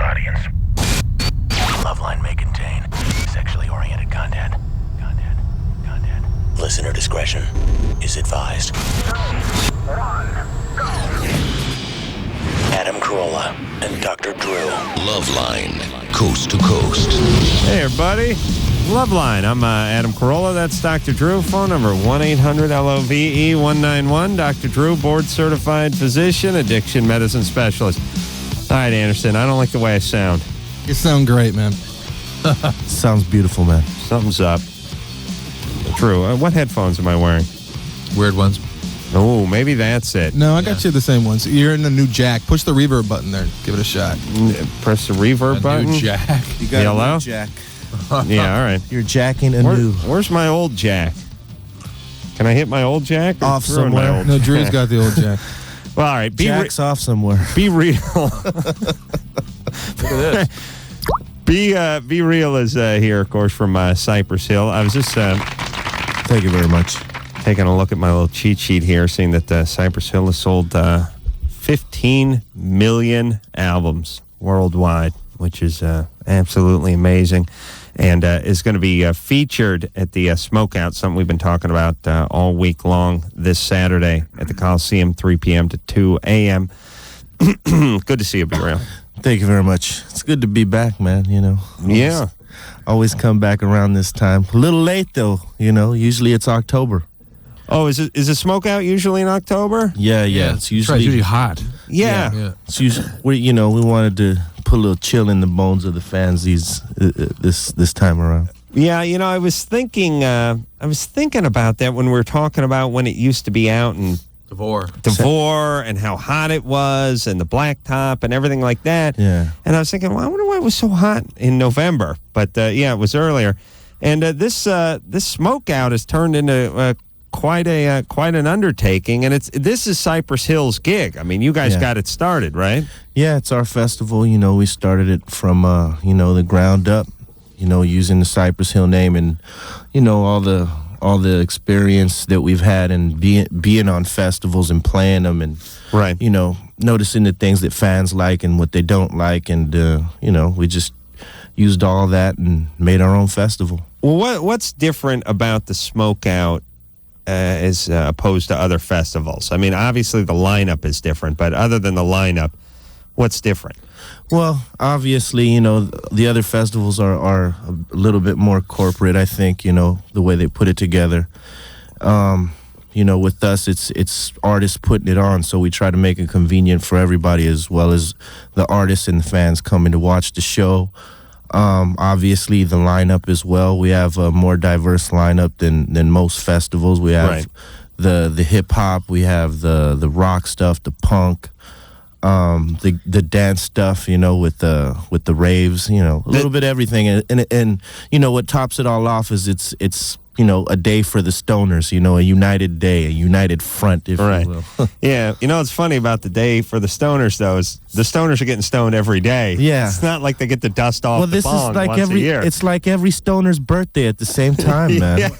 audience. LoveLine may contain sexually oriented content. Listener discretion is advised. 3, 1, go. Adam Carolla and Dr. Drew. LoveLine, coast to coast. Hey, everybody. LoveLine. I'm Adam Carolla. That's Dr. Drew. Phone number 1-800-LOVE-191. Dr. Drew, board-certified physician, addiction medicine specialist. All right, Anderson, I don't like the way I sound. You sound great, man. Sounds beautiful, man. Something's up. Drew, what headphones am I wearing? Weird ones. Oh, maybe that's it. No, I got you the same ones. You're in the new jack. Push the reverb button there. Give it a shot. Press the reverb button. New jack. You got Yellow? a new jack. Yeah, all right. You're jacking anew. Where's my old jack? Can I hit my old jack? Off Drew and my somewhere. old No, jack? Drew's got the old jack. Well, all right. Jack's off somewhere. Be real. Look at this. Be real is here, of course, from Cypress Hill. I was just Thank you very much. taking a look at my little cheat sheet here, seeing that Cypress Hill has sold 15 million albums worldwide, which is absolutely amazing, and is going to be featured at the Smokeout, something we've been talking about all week long, this Saturday at the Coliseum, 3 p.m. to 2 a.m. Good to see you, Be Real. Thank you very much. It's good to be back, man, you know. Yeah. Always come back around this time. A little late, though, you know. Usually it's October. Oh, is the Smokeout usually in October? Yeah. It's usually hot. Yeah. It's usually, we wanted to put a little chill in the bones of the fans this time around. Yeah, I was thinking about that when we were talking about when it used to be out in Devore and how hot it was and the blacktop and everything like that. Yeah. And I was thinking, well, I wonder why it was so hot in November. But yeah, it was earlier. And this Smokeout has turned into quite an undertaking, and this is Cypress Hill's gig. I mean, you guys got it started, right? Yeah, it's our festival. We started it from the ground up. Using the Cypress Hill name and all the experience that we've had and being on festivals and playing them and right. Noticing the things that fans like and what they don't like, and we just used all that and made our own festival. Well, what's different about the Smokeout as opposed to other festivals? I mean, obviously the lineup is different, but other than the lineup, what's different? Well, obviously, the other festivals are a little bit more corporate, I think, the way they put it together. With us, it's artists putting it on, so we try to make it convenient for everybody, as well as the artists and the fans coming to watch the show. Obviously, the lineup as well. We have a more diverse lineup than most festivals. We have the hip-hop, we have the rock stuff, the punk, the dance stuff, with the raves, a little bit of everything, and what tops it all off is it's a day for the stoners, a united day, a united front, if you will. Yeah, it's funny about the day for the stoners, though, is the stoners are getting stoned every day. Yeah. It's not like they get the dust off the bong once a year. It's like every stoner's birthday at the same time, man.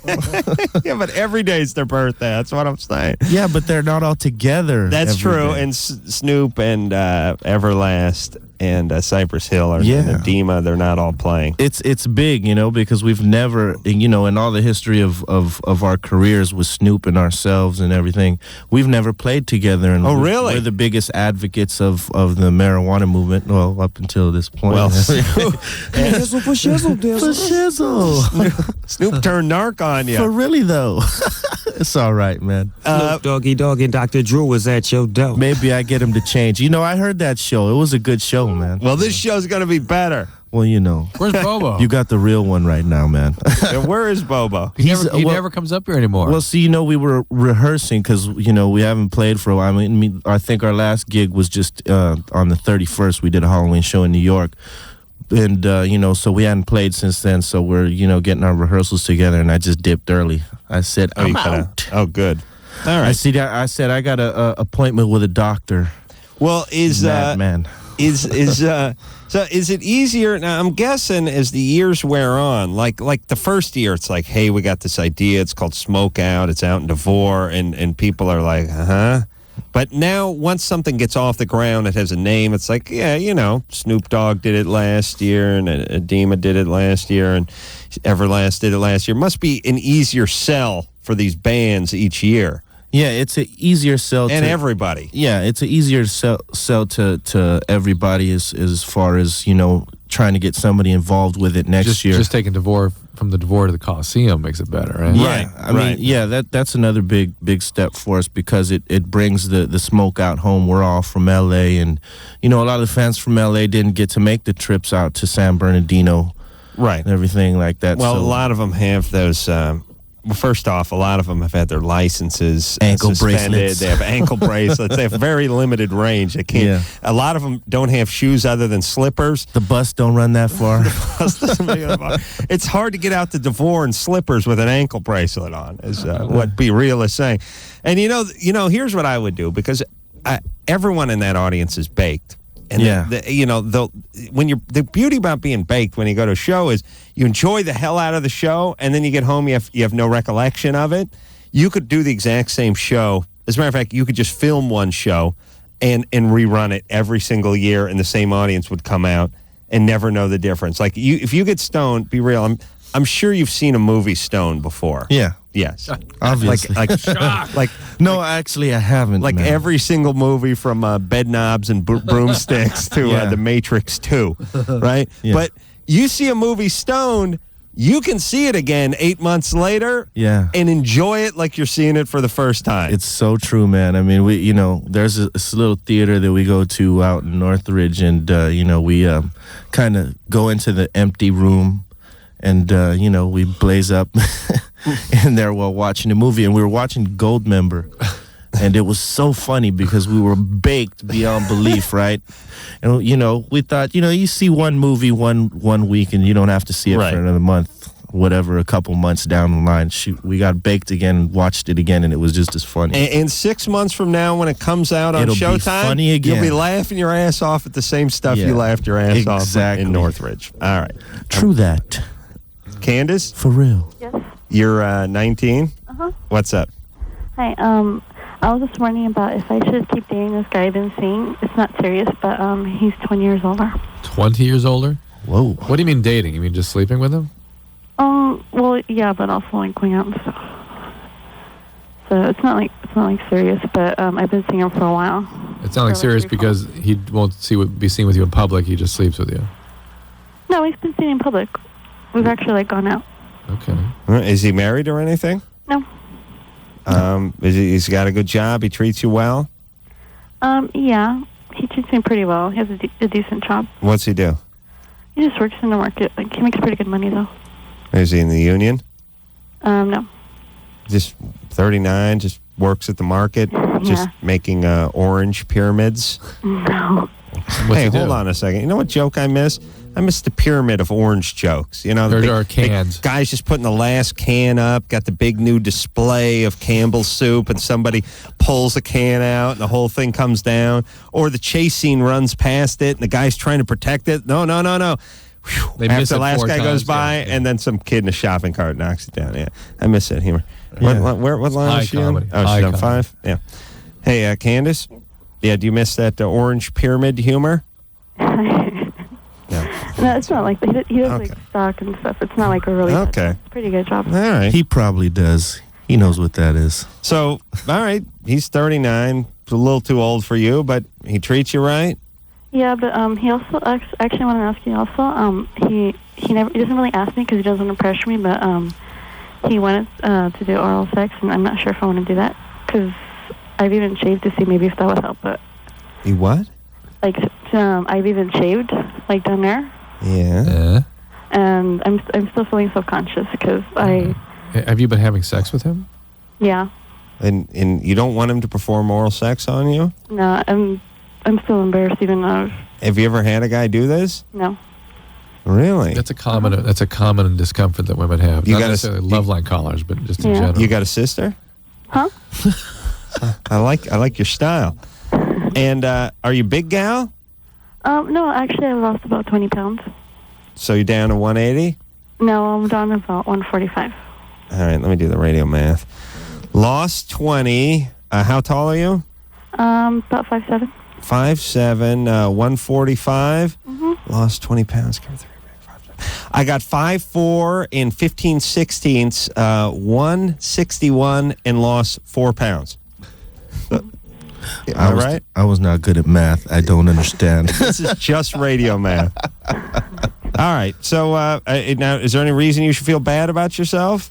Yeah, but every day's their birthday. That's what I'm saying. Yeah, but they're not all together. That's true. Day. And Snoop and Everlast and Cypress Hill and Edema, they're not all playing. It's big, because we've never, in all the history of our careers with Snoop and ourselves and everything, we've never played together. And really? We're the biggest advocates of the marijuana movement, well, up until this point. Well, for shizzle. Snoop turned narc on you. For really, though. It's all right, man. Snoop Doggy Dogg and Dr. Drew was at your door. Maybe I get him to change. I heard that show. It was a good show, man. Well, this show's going to be better. Well, Where's Bobo? You got the real one right now, man. Yeah, where is Bobo? He never comes up here anymore. Well, see, we were rehearsing because, we haven't played for a while. I think our last gig was just on the 31st. We did a Halloween show in New York. And, so we hadn't played since then. So we're, getting our rehearsals together. And I just dipped early. I said, I'm out. Oh, good. All right. I said, I got an appointment with a doctor. Well, Madman. So is it easier now? I'm guessing as the years wear on, like the first year, it's like, hey, we got this idea. It's called Smokeout. It's out in Devore, and people are like, But now, once something gets off the ground, it has a name. It's like, Snoop Dogg did it last year, and Adema did it last year, and Everlast did it last year. Must be an easier sell for these bands each year. Yeah, it's an easier sell And to everybody. Yeah, it's an easier sell to everybody as far as, trying to get somebody involved with it next year. Just taking DeVore from the DeVore to the Coliseum makes it better, right? Yeah, I mean, that's another big step for us because it brings the smoke out home. We're all from LA, and a lot of the fans from LA didn't get to make the trips out to San Bernardino, right, and everything like that. Well, so, a lot of them have those. Well, first off, a lot of them have had their licenses ankle suspended. bracelets. They have ankle bracelets. They have very limited range. They can't. Yeah. A lot of them don't have shoes other than slippers. The bus don't run that far. It's hard to get out to DeVore in slippers with an ankle bracelet on, is what Be Real is saying. And here's what I would do, because everyone in that audience is baked. And the beauty about being baked when you go to a show is you enjoy the hell out of the show, and then you get home, you have no recollection of it. You could do the exact same show. As a matter of fact, you could just film one show and rerun it every single year, and the same audience would come out and never know the difference. Like if you get stoned, Be Real, I'm sure you've seen a movie stoned before. Yeah. Yes. Obviously. No, actually, I haven't. Like every single movie from Bed Knobs and Broomsticks to The Matrix 2, right? Yeah. But you see a movie stoned, you can see it again 8 months later and enjoy it like you're seeing it for the first time. It's so true, man. I mean, there's this little theater that we go to out in Northridge, and, we kind of go into the empty room, and, we blaze up in there while watching the movie, and we were watching Goldmember, and it was so funny because we were baked beyond belief, right? And we thought, you see one movie one week, and you don't have to see it for another month, whatever, a couple months down the line. We got baked again and watched it again, and it was just as funny. And 6 months from now, when it comes out on It'll Showtime, be funny again. You'll be laughing your ass off at the same stuff you laughed your ass off in Northridge. All right. True that. Candace? For real. Yes. You're 19? Uh-huh. What's up? Hi, I was just wondering about if I should keep dating this guy I've been seeing. It's not serious, but he's 20 years older. 20 years older? Whoa. What do you mean dating? You mean just sleeping with him? Well, yeah, but also like going out and stuff. So it's not like serious, but I've been seeing him for a while. It's not like serious because he won't be seen with you in public. He just sleeps with you. No, he's been seen in public. We've actually gone out. Okay. Is he married or anything? No. He's got a good job? He treats you well? Yeah. He treats me pretty well. He has a decent job. What's he do? He just works in the market. Like, he makes pretty good money, though. Is he in the union? No. Just 39, just works at the market, just making orange pyramids? No. Hey, hold on a second. You know what joke I miss? I miss the pyramid of orange jokes. There are cans. Guys just putting the last can up, got the big new display of Campbell's soup, and somebody pulls a can out, and the whole thing comes down. Or the chase scene runs past it, and the guy's trying to protect it. No. Whew. After the last guy goes by, and then some kid in a shopping cart knocks it down. Yeah, I miss that humor. Yeah. What line is she on? Comedy. Oh, she's on 5? Yeah. Hey, Candace? Yeah, do you miss that orange pyramid humor? No, it's not like that. He does like stock and stuff. It's not like a really it's a pretty good job. All right. He probably does. He knows what that is. So, all right, he's 39. It's a little too old for you, but he treats you right? Yeah, but he also actually want to ask you also. He doesn't really ask me because he doesn't want to pressure me, but he wanted to do oral sex, and I'm not sure if I want to do that because I've even shaved to see maybe if that would help. But you what? Like I've even shaved like down there. Yeah. And I'm still feeling self-conscious because Have you been having sex with him? Yeah. And you don't want him to perform oral sex on you? No, I'm still embarrassed even though. Have you ever had a guy do this? No. Really? That's a common discomfort that women have. You Not got necessarily LoveLine callers, but just in general. You got a sister? Huh? I like your style. And are you big gal? No, actually I lost about 20 pounds. So you're down to 180? No, I'm down to about 145. All right, let me do the radio math. Lost 20. How tall are you? About 5'7". 5'7", 145. Lost 20 pounds. I got 5'4" and 15/16, 161, and lost 4 pounds. All right. I was not good at math. I don't understand. This is just radio math. All right. So now, is there any reason you should feel bad about yourself?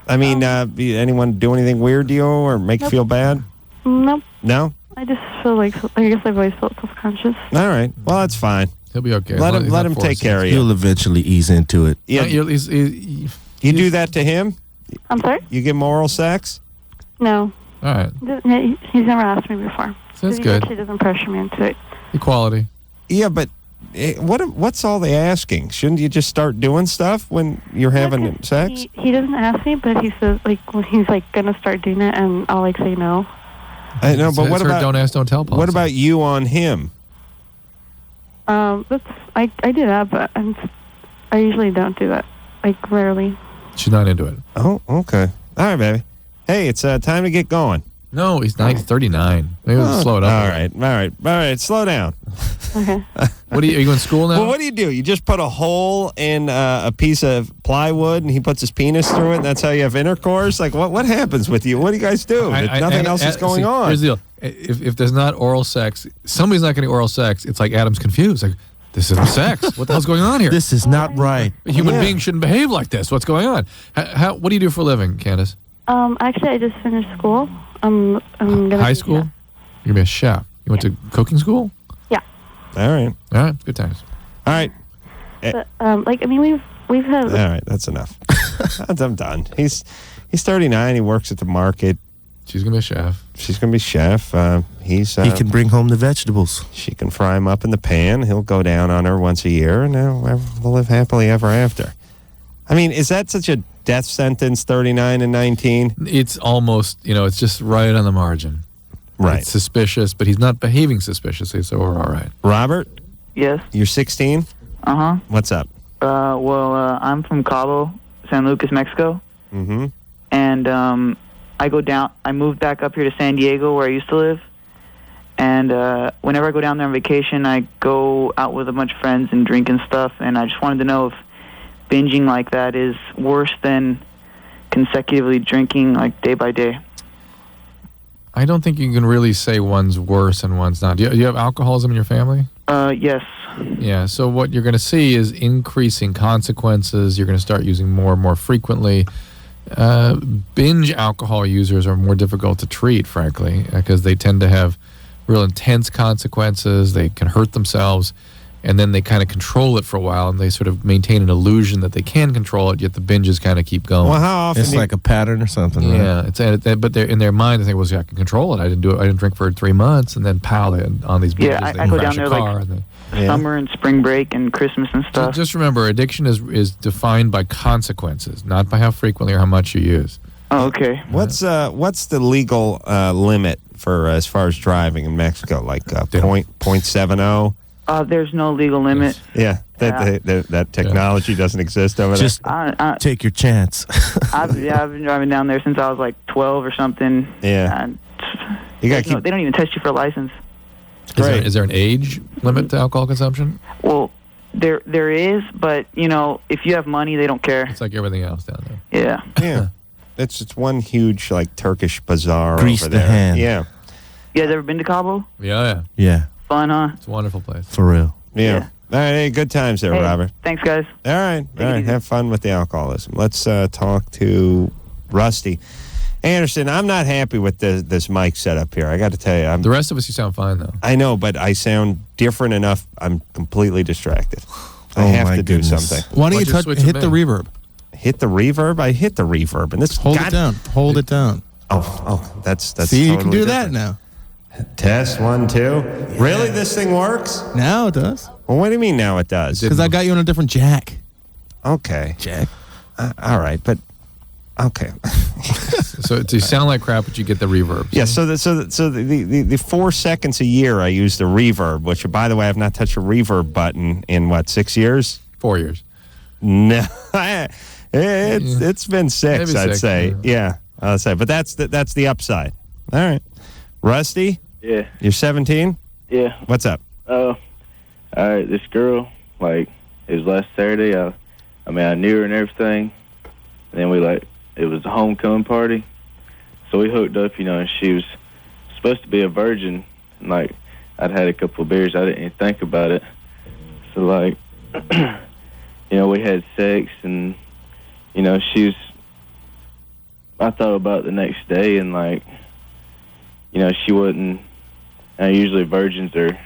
I mean, anyone do anything weird to you or make you feel bad? Nope. No? I just feel like, I guess I've always felt self-conscious. All right. Well, that's fine. He'll be okay. Let him take care of you. You'll eventually ease into it. Yeah. You do that to him? I'm sorry? You give him oral sex? No. All right. He's never asked me before. So that's He good. actually doesn't pressure me into it. Equality. Yeah, but what's all the asking? Shouldn't you just start doing stuff when you're having sex? He doesn't ask me, but he says, like, when he's, like, going to start doing it, and I'll, like, say no. I know, but It's what her about... don't ask, don't tell policy. What about you on him? I do that, but I usually don't do that. Like, rarely. She's not into it. Oh, okay. All right, baby. Hey, it's time to get going. No, he's 39. Maybe we'll slow it up. All right. Slow down. Okay. Are you in school now? Well, what do? You just put a hole in a piece of plywood, and he puts his penis through it, and that's how you have intercourse? Like, what happens with you? What do you guys do? Nothing else is going on. Here's the deal. If there's not oral sex, somebody's not getting oral sex, it's like Adam's confused. Like, this isn't sex. What the hell's going on here? This is not right. A human being shouldn't behave like this. What's going on? What do you do for a living, Candace? Actually, I just finished school. I'm gonna High school? You're going to be a chef. You went to cooking school? Yeah. All right. All right. Good times. All right. But, like, I mean, we've had... All right. That's enough. I'm done. He's 39. He works at the market. She's going to be a chef. She's going to be chef. He can bring home the vegetables. She can fry them up in the pan. He'll go down on her once a year, and they'll live happily ever after. I mean, is that such a death sentence, 39 and 19? It's almost, it's just right on the margin. Right. It's suspicious, but he's not behaving suspiciously, so we're all right. Robert? Yes. You're 16? Uh-huh. What's up? I'm from Cabo, San Lucas, Mexico. Mm-hmm. And I moved back up here to San Diego where I used to live. And whenever I go down there on vacation, I go out with a bunch of friends and drink and stuff. And I just wanted to know if binging like that is worse than consecutively drinking like day by day. I don't think you can really say one's worse and one's not. Do you have alcoholism in your family? Yes. Yeah, so what you're going to see is increasing consequences. You're going to start using more and more frequently. Binge alcohol users are more difficult to treat, frankly, because they tend to have real intense consequences. They can hurt themselves, and then they kind of control it for a while, and they sort of maintain an illusion that they can control it, yet the binges kind of keep going. Well, how often? It's like a pattern or something, right? Yeah, but they're in their mind, they think, well, see, I can control it. I didn't drink for 3 months, and then pow, on these binges, Yeah, they I go crash down a there car. Summer and spring break and Christmas and stuff. Just remember, addiction is defined by consequences, not by how frequently or how much you use. Oh, okay. What's the legal limit for as far as driving in Mexico? Like .70? There's no legal limit. Yeah, that technology doesn't exist over there. Just take your chance. I've been driving down there since I was like 12 or something. Yeah. You got they don't even test you for a license. Is there an age limit to alcohol consumption? Well, there is, but if you have money, they don't care. It's like everything else down there. Yeah. Yeah. It's one huge like Turkish bazaar Grease over the there. hand. Yeah. You guys ever been to Cabo? Yeah. Yeah. Fun, huh? It's a wonderful place. For real. Yeah. All right. Hey, good times there, Hey, Robert. Thanks, guys. All right. Have fun with the alcoholism. Let's talk to Rusty. Anderson, I'm not happy with this mic setup here. I got to tell you. The rest of us, you sound fine, though. I know, but I sound different enough. I'm completely distracted. I have to do something. Why don't you hit the reverb? Hit the reverb? I hit the reverb. And this Hold it down. Hold it down. Oh, that's See, totally you can do different. that now. Test 1, 2. Yeah. Really? This thing works? Now it does. Well, what do you mean now it does? Because I got you on a different jack. Okay. Jack. All right, but okay. So you sound like crap, but you get the reverb. Yeah. So the 4 seconds a year I use the reverb, which by the way I've not touched a reverb button in 6 years? 4 years. No, it's been 6. Maybe I'd 6, say. Yeah, I'll say. But that's the upside. All right, Rusty. Yeah. You're 17? Yeah. What's up? All right, this girl, like, it was last Saturday. I knew her and everything. And then it was a homecoming party. So we hooked up, and she was supposed to be a virgin. And, like, I'd had a couple of beers. I didn't even think about it. So, like, we had sex, and, I thought about it the next day, and, like, she wasn't, usually virgins are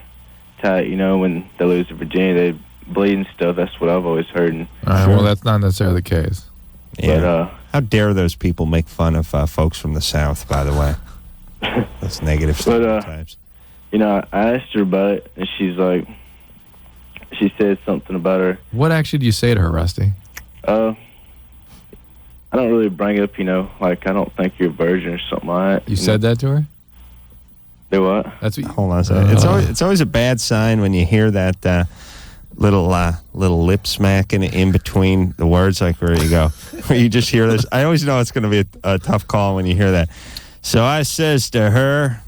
tight, when they lose their virginity, they bleed and stuff. That's what I've always heard. And, All right, well, that's not necessarily the case. Yeah. But, how dare those people make fun of folks from the South, by the way? That's negative stereotypes. I asked her about it, and she's like, she said something about her. What actually do you say to her, Rusty? I don't really bring up, like, I don't think you're a virgin or something like that. You said that to her? Do what? That's what Hold on a second. It's always a bad sign when you hear that little lip smacking in between the words, like where you go, where you just hear this. I always know it's going to be a tough call when you hear that. So I says to her,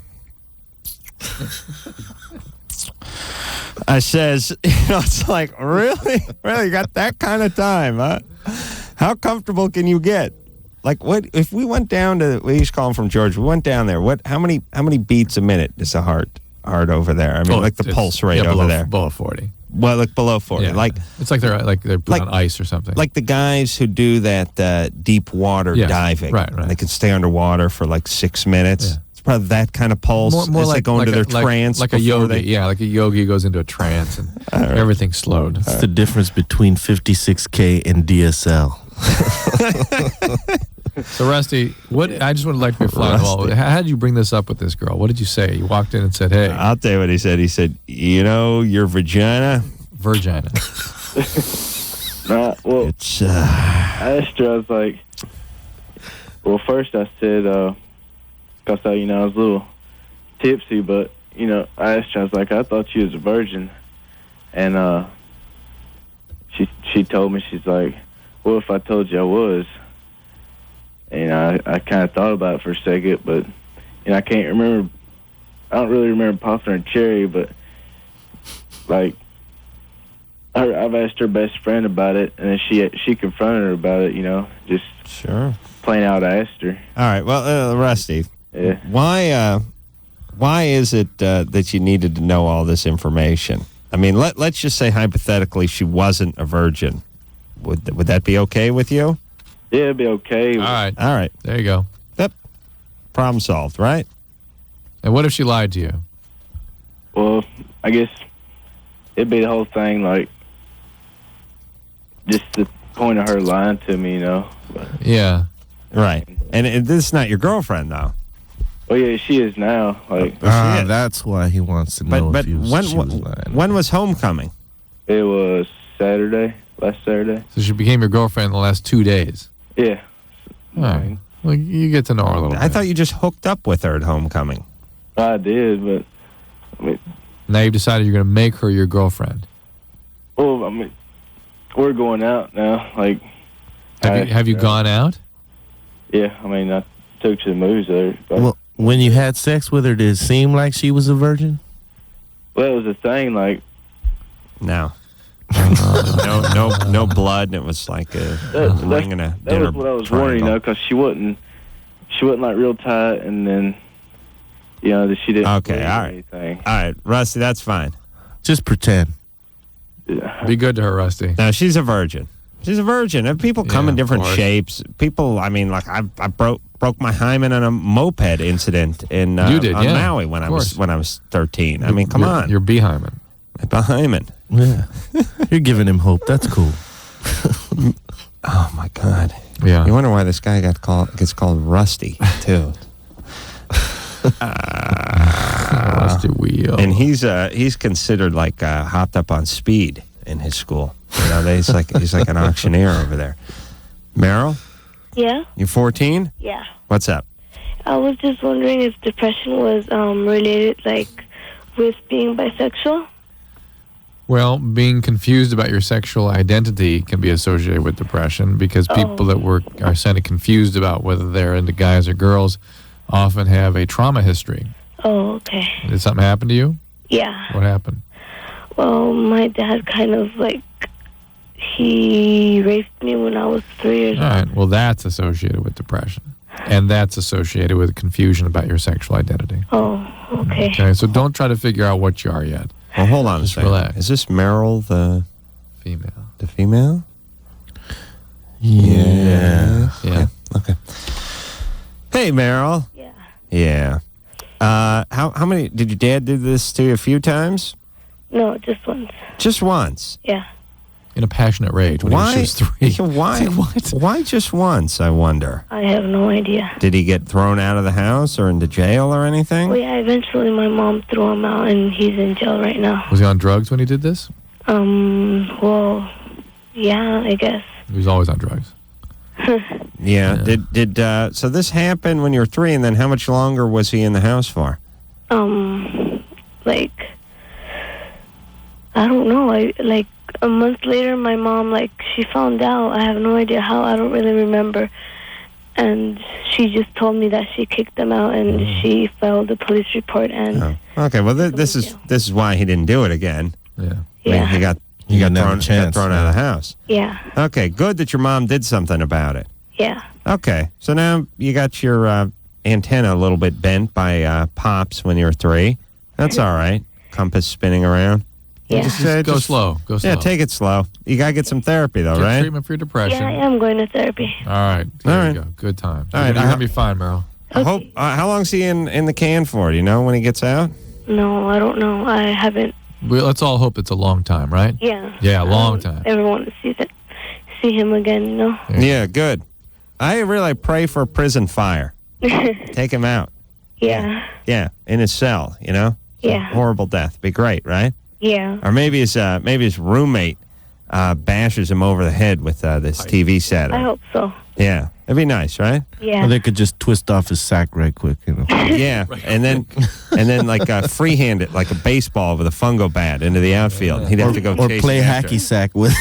I says, it's like, really? Really? You got that kind of time, huh? How comfortable can you get? Like, what if we went down to, we used to call him from Georgia, we went down there, how many beats a minute is the heart over there? I mean, like the pulse rate over there. Below 40. Well, like below 40. Yeah. Like it's like they're put on ice or something. Like the guys who do that deep water diving. Right. They can stay underwater for like 6 minutes. Yeah. It's probably that kind of pulse. More as like they go into their trance. Like a yogi. Like a yogi goes into a trance and everything's slowed. It's the difference between 56K and DSL. So, Rusty, I just would like to be flying ball. How did you bring this up with this girl? What did you say? You walked in and said, hey. I'll tell you what he said. He said, your vagina. Virgina. Well, it's, I asked her, I was like, well, first I said, because I was a little tipsy, but, I asked her, I was like, I thought you was a virgin. And she told me, she's like, well, if I told you I was. And I kind of thought about it for a second, but, I can't remember. I don't really remember popping her cherry, but, like, I've asked her best friend about it, and then she confronted her about it, just sure. Plain out asked her. All right, well, Rusty, yeah. Why is it that you needed to know all this information? I mean, let's just say hypothetically she wasn't a virgin. Would that be okay with you? Yeah, it'd be okay. All right. There you go. Yep. Problem solved, right? And what if she lied to you? Well, I guess it'd be the whole thing, like, just the point of her lying to me, But, yeah. Right. And this is not your girlfriend, though. Well, yeah, she is now. Like, that's why he wants to know but if she was lying. When was homecoming? It was last Saturday. So she became your girlfriend in the last 2 days? Yeah. All right. Well, you get to know her a little bit. I thought you just hooked up with her at homecoming. I did, but... Now you've decided you're going to make her your girlfriend. Well, we're going out now. Like, have you gone out? Yeah, I took to the movies there. Well, when you had sex with her, did it seem like she was a virgin? Well, it was a thing, like... No. No blood. It was like a ring and a dinner. That was what I was wondering, because she wasn't like real tight, and then, that she didn't. Okay, all right. Anything. All right, Rusty, that's fine. Just pretend. Yeah. Be good to her, Rusty. No, she's a virgin. She's a virgin. And people come in different shapes. People, I broke my hymen on a moped incident on Maui when I was 13. Come on. Your behymen. My hymen. Yeah. You're giving him hope. That's cool. Oh my God. Yeah. You wonder why this guy gets called Rusty too. Rusty Wheel. And he's considered like hopped up on speed in his school. He's like an auctioneer over there. Meryl? Yeah? You're 14? Yeah. What's up? I was just wondering if depression was related, like, with being bisexual. Well, being confused about your sexual identity can be associated with depression because people that are kind of confused about whether they're into guys or girls often have a trauma history. Oh, okay. Did something happen to you? Yeah. What happened? Well, my dad kind of he raped me when I was 3 years All old. right. Well, that's associated with depression. And that's associated with confusion about your sexual identity. Oh, okay. Okay, so don't try to figure out what you are yet. Well, hold on a second. Relax. Is this Meryl the female? Yeah. Okay. Hey, Meryl. Yeah. Yeah. How many did your dad do this to you a few times? No, just once. Just once. Yeah. In a passionate rage when Why? he was 3. Why? What? Why just once? I wonder. I have no idea. Did he get thrown out of the house or into jail or anything? Well, yeah, eventually my mom threw him out, and he's in jail right now. Was he on drugs when he did this? Well, yeah, I guess. He was always on drugs. Yeah. Did so this happened when you were 3, and then how much longer was he in the house for? I don't know. A month later, my mom, she found out. I have no idea how. I don't really remember. And she just told me that she kicked them out, and she filed a police report. And Okay. Well, this is why he didn't do it again. Yeah. I mean, he got thrown out of the house. Yeah. Okay. Good that your mom did something about it. Yeah. Okay. So now you got your antenna a little bit bent by pops when you were 3. That's all right. Compass spinning around. Yeah. Just go slow. Go slow. Yeah, take it slow. You got to get some therapy, though, Get right? treatment for your depression. Yeah, I am going to therapy. All right. There you go. Good time. You're going to be fine, Meryl. I hope. How long's he in the can for? Do you know when he gets out? No, I don't know. I haven't. Let's all hope it's a long time, right? Yeah. Yeah, a long time. I ever want to see him again, you know? Yeah, good. I really pray for a prison fire. Take him out. Yeah. Yeah, in his cell, you know? Yeah. Horrible death. Be great, right? Yeah. Or maybe his roommate bashes him over the head with this TV set. I hope so. Yeah, it'd be nice, right? Yeah. Or they could just twist off his sack right quick, you know. Yeah, and then freehand it like a baseball with a fungo bat into the outfield. He'd have to go Or chase play it after. hacky sack with.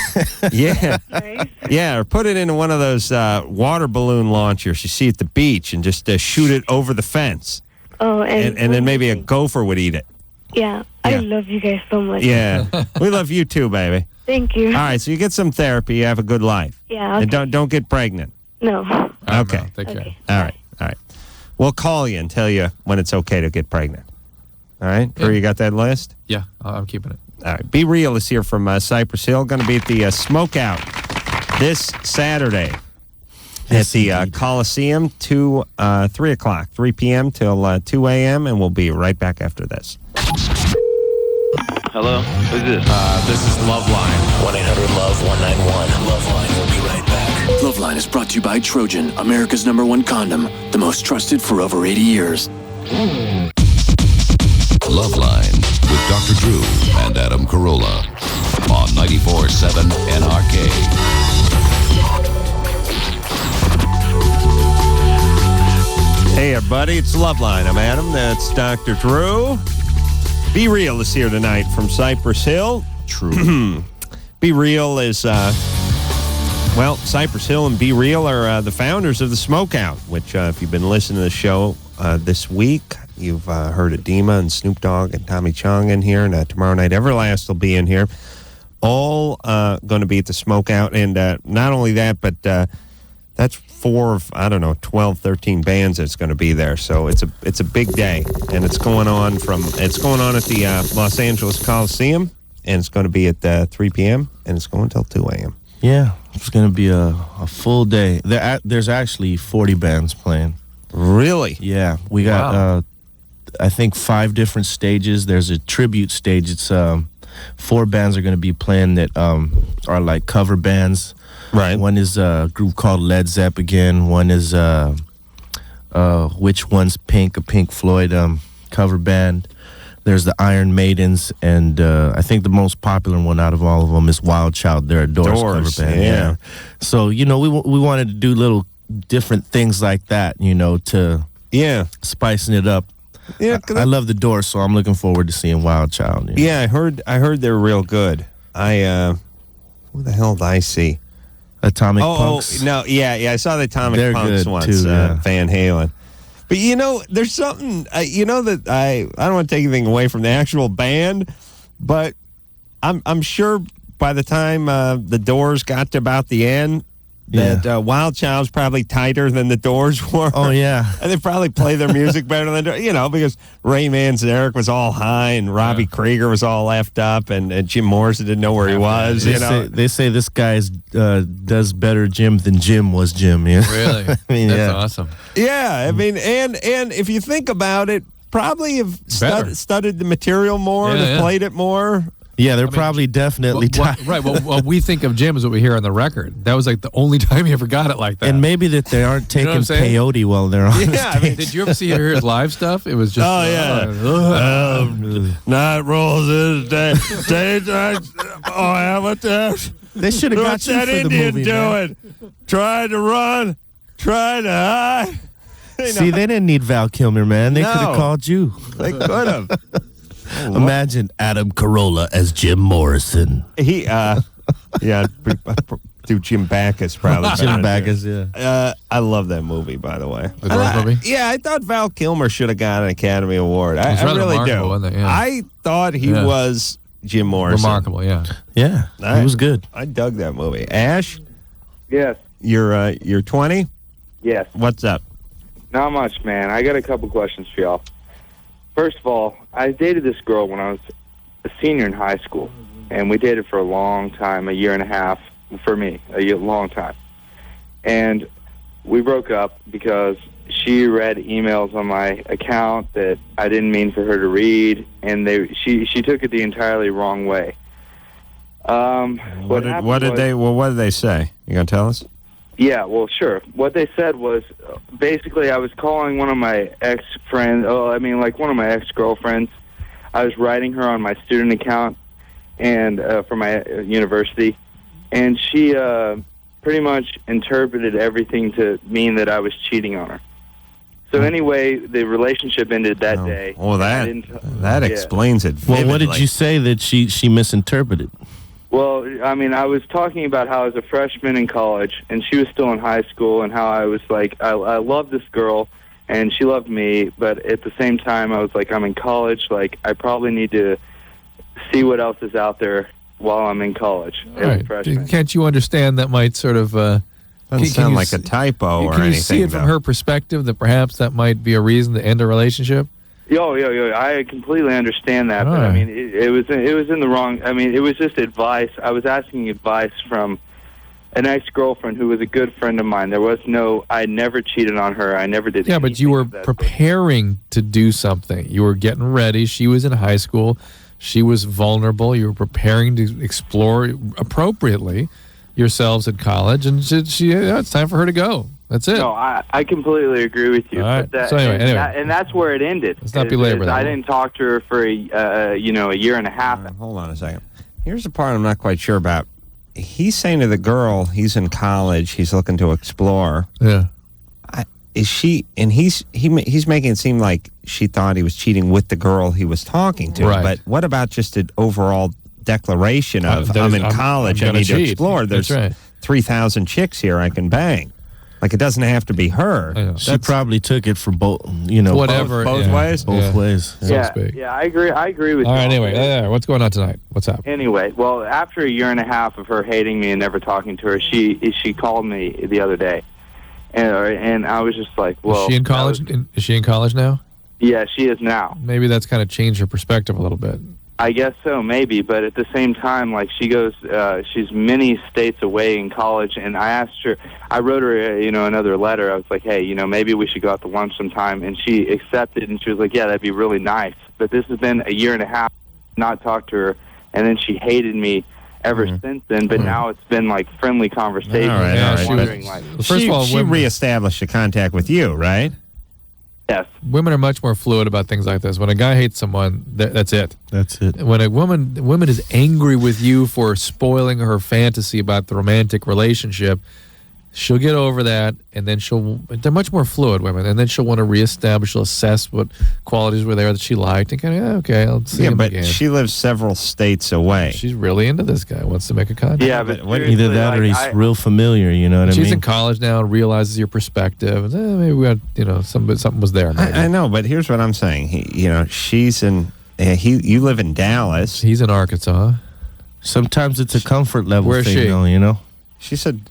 Yeah, Right? yeah, or put it into one of those water balloon launchers you see at the beach and just shoot it over the fence. Oh, and then maybe a gopher would eat it. Yeah. I love you guys so much. Yeah, we love you too, baby. Thank you. All right, so you get some therapy, you have a good life. Yeah. And don't get pregnant. No. Okay. Meryl, take care. All right. We'll call you and tell you when it's okay to get pregnant. All right? Drew, you got that list? Yeah, I'm keeping it. All right. Be Real is here from Cypress Hill. Going to be at the Smokeout this Saturday at the Coliseum, 3 o'clock, 3 p.m. till 2 a.m., and we'll be right back after this. Hello? Who's this? This is LoveLine. 1-800-LOVE-191. LoveLine will be right back. LoveLine is brought to you by Trojan, America's #1 condom, the most trusted for over 80 years. LoveLine with Dr. Drew and Adam Carolla on 94.7 NRK. Hey, everybody. It's LoveLine. I'm Adam. That's Dr. Drew. Be Real is here tonight from Cypress Hill. True. Be Real is, Cypress Hill and Be Real are the founders of the Smokeout, which if you've been listening to the show this week, you've heard Adema and Snoop Dogg and Tommy Chong in here, and tomorrow night Everlast will be in here. All going to be at the Smokeout, and not only that, but that's 4 of, 12, 13 bands that's going to be there. So it's a big day, and it's going on at the Los Angeles Coliseum, and it's going to be at 3 p.m. and it's going until 2 a.m. Yeah, it's going to be a full day. There's actually 40 bands playing. Really? Yeah, we got I think 5 different stages. There's a tribute stage. It's 4 bands are going to be playing that are like cover bands. Right. One is a group called Led Zepp again. One is Which One's Pink, a Pink Floyd cover band. There's the Iron Maidens, and I think the most popular one out of all of them is Wild Child. They're a Doors cover band. Yeah. So, we wanted to do little different things like that, to spicing it up. Yeah, I love the Doors, so I'm looking forward to seeing Wild Child. Yeah, I heard they're real good. Who the hell did I see? Atomic Punks. No, yeah, I saw the Atomic They're Punks good once. too, yeah. Van Halen. But there's something. That I don't want to take anything away from the actual band, but I'm sure by the time the Doors got to about the end, that Wild Child's probably tighter than the Doors were. Oh, yeah. And they probably play their music better than, because Ray Manzarek was all high and Robbie Krieger was all effed up and Jim Morrison didn't know where he was. They say this guy does better Jim than Jim was Jim. Yeah. Really? I mean, That's awesome. Yeah, I mean, and if you think about it, probably have studied the material more, have played it more. Yeah, they're probably definitely tired. Right. Well, what we think of Jim is what we hear on the record. That was like the only time he ever got it like that. And maybe that they aren't taking peyote while they're on the stage. Did you ever see or hear his live stuff? It was just... Night rolls in the day. What they should have got you that for the Indian movie, doing? Trying to run, trying to hide. See, they didn't need Val Kilmer, man. They could have called you. They could have. Imagine Adam Carolla as Jim Morrison. He, do Jim Backus probably. Jim Backus, yeah. I love that movie, by the way. The Doors movie? Yeah, I thought Val Kilmer should have got an Academy Award. I really do. Wasn't it? Yeah. I thought he was Jim Morrison. Remarkable, yeah. Yeah, he was good. I dug that movie. Ash? Yes. You're 20? Yes. What's up? Not much, man. I got a couple questions for y'all. First of all, I dated this girl when I was a senior in high school, and we dated for a long time, a year and a half, for me, long time. And we broke up because she read emails on my account that I didn't mean for her to read, and she took it the entirely wrong way. What did they say? You gonna tell us? Yeah, well, sure. What they said was, basically, I was calling one of my ex-friends, one of my ex-girlfriends. I was writing her on my student account and for my university, and she pretty much interpreted everything to mean that I was cheating on her. So anyway, the relationship ended that day. Well, that explains it vividly. Well, what did you say that she misinterpreted? Well, I mean, I was talking about how I was a freshman in college, and she was still in high school, and how I was like, I loved this girl, and she loved me, but at the same time, I was like, I'm in college, like, I probably need to see what else is out there while I'm in college as a freshman. Can't you understand that might sort of... Doesn't sound like a typo or anything. Can you see it from her perspective that perhaps that might be a reason to end a relationship? Yo, I completely understand that, but I mean, it was in the wrong. I mean, it was just advice. I was asking advice from an ex-girlfriend who was a good friend of mine. I never cheated on her. I never did. Yeah, but you were preparing to do something. You were getting ready. She was in high school. She was vulnerable. You were preparing to explore appropriately yourselves at college, and it's time for her to go. That's it. No, I completely agree with you. All right. But So anyway. And that's where it ended. Let's not belabor that. I didn't talk to her for a year and a half. Hold on a second. Here's the part I'm not quite sure about. He's saying to the girl, he's in college, he's looking to explore. Yeah. Is she? And he's making it seem like she thought he was cheating with the girl he was talking to. Right. But what about just an overall declaration of I'm in college, I need to explore. There's 3,000 chicks here I can bang. Like, it doesn't have to be her. She probably took it for both, whatever, both ways. Both ways. Yeah, I agree with you. All right, anyway, what's going on tonight? What's up? Anyway, well, after a year and a half of her hating me and never talking to her, she called me the other day, and I was just like, well, is she in college? Is she in college now? Yeah, she is now. Maybe that's kind of changed her perspective a little bit. I guess so, maybe, but at the same time, like, she goes, she's many states away in college, and I wrote her, another letter. I was like, hey, maybe we should go out to lunch sometime, and she accepted, and she was like, yeah, that'd be really nice. But this has been a year and a half, not talked to her, and then she hated me ever since then, but now it's been, like, friendly conversation. All right. First of all, she reestablished a contact with you, right? Yes. Women are much more fluid about things like this. When a guy hates someone, that's it. That's it. When a woman is angry with you for spoiling her fantasy about the romantic relationship, She'll get over that, and then they're much more fluid, women, and then she'll want to reestablish, she'll assess what qualities were there that she liked, and kind of, okay, I'll see him again. She lives several states away. She's really into this guy, wants to make a contact. Yeah, but either that or he's real familiar, you know what I mean? She's in college now and realizes your perspective. Maybe we had, something was there. I know, but here's what I'm saying. She's in, you live in Dallas. He's in Arkansas. Sometimes it's a comfort level Where's thing, she? though, you know? She said,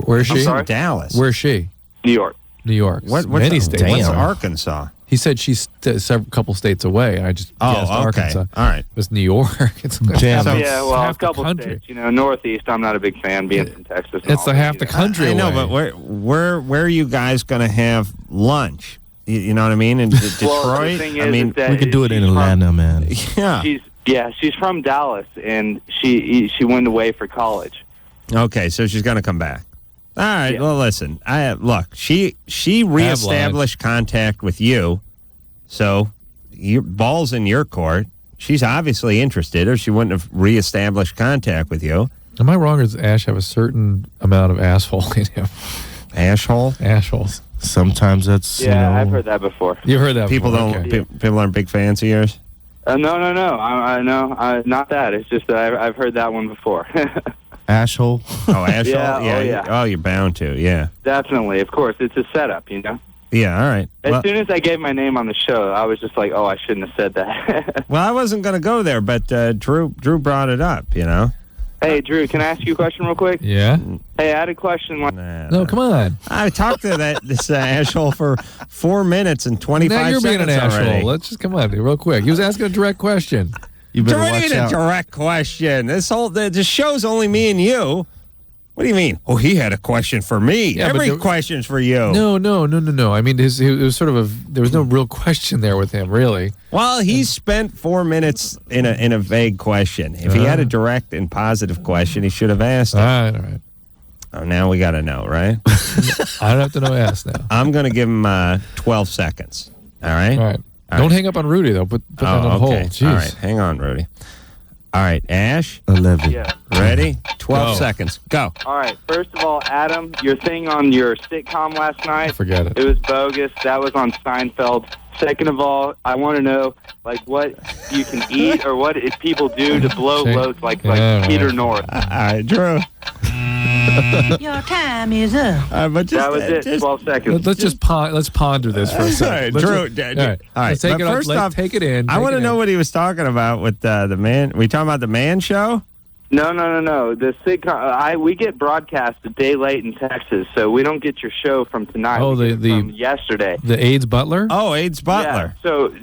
where's she? in Dallas. Where's she? New York. New York. Many states. Damn. What's Arkansas? He said she's a couple states away. I just guessed Arkansas. All right. It's New York. It's A couple states. Northeast, I'm not a big fan being from Texas. It's half the country I know, away. but where are you guys going to have lunch? You know what I mean? In Detroit? Well, the thing is, we could do it in Atlanta, man. Yeah. She's from Dallas, and she went away for college. Okay, so she's going to come back. All right. Yeah. Well, listen. She reestablished contact with you, so your ball's in your court. She's obviously interested, or she wouldn't have reestablished contact with you. Am I wrong, or does Ash have a certain amount of asshole in him? Ashhole? Assholes. Sometimes that's I've heard that before. You've heard that people before. People aren't big fans of yours. No. I not that. It's just that I've heard that one before. Asshole. Oh, asshole. Yeah. Oh, you're bound to. Yeah. Definitely. Of course, it's a setup. Yeah. All right. As soon as I gave my name on the show, I was just like, oh, I shouldn't have said that. Well, I wasn't going to go there, but Drew brought it up. Hey, Drew, can I ask you a question real quick? Yeah. Hey, I had a question. No, come on. I talked to this asshole for 4 minutes and 25 now you're seconds being an asshole. already. Let's just come on, real quick. He was asking a direct question. You better What do watch you mean out. a direct question? The show's only me and you. What do you mean? Oh, he had a question for me. Yeah, Every question's for you. No. I mean, it was sort of there was no real question there with him, really. Well, he spent 4 minutes in a vague question. If he had a direct and positive question, he should have asked it. All right. Oh, now we got to know, right? I don't have to know ask now. I'm going to give him 12 seconds. All right? All right. Don't hang up on Rudy, though. Put that on hold. Jeez. All right. Hang on, Rudy. All right, Ash. 11. Yeah. Ready? 12 Go. seconds. Go. All right. First of all, Adam, your thing on your sitcom last night, Forget it. It was bogus. That was on Seinfeld. Second of all, I want to know, what you can eat or what people do to blow loads like Peter North. All right, Drew. Your time is up. But That was it. 12 seconds. Let's ponder this for a second. Drew. All right. Let's take But it first off, take it in. I want to know what he was talking about with the man. We talking about the man show? No. The sitcom. We get broadcast a day late in Texas, so we don't get your show from tonight. Oh, we get it from yesterday. The AIDS Butler? Oh, AIDS Butler. So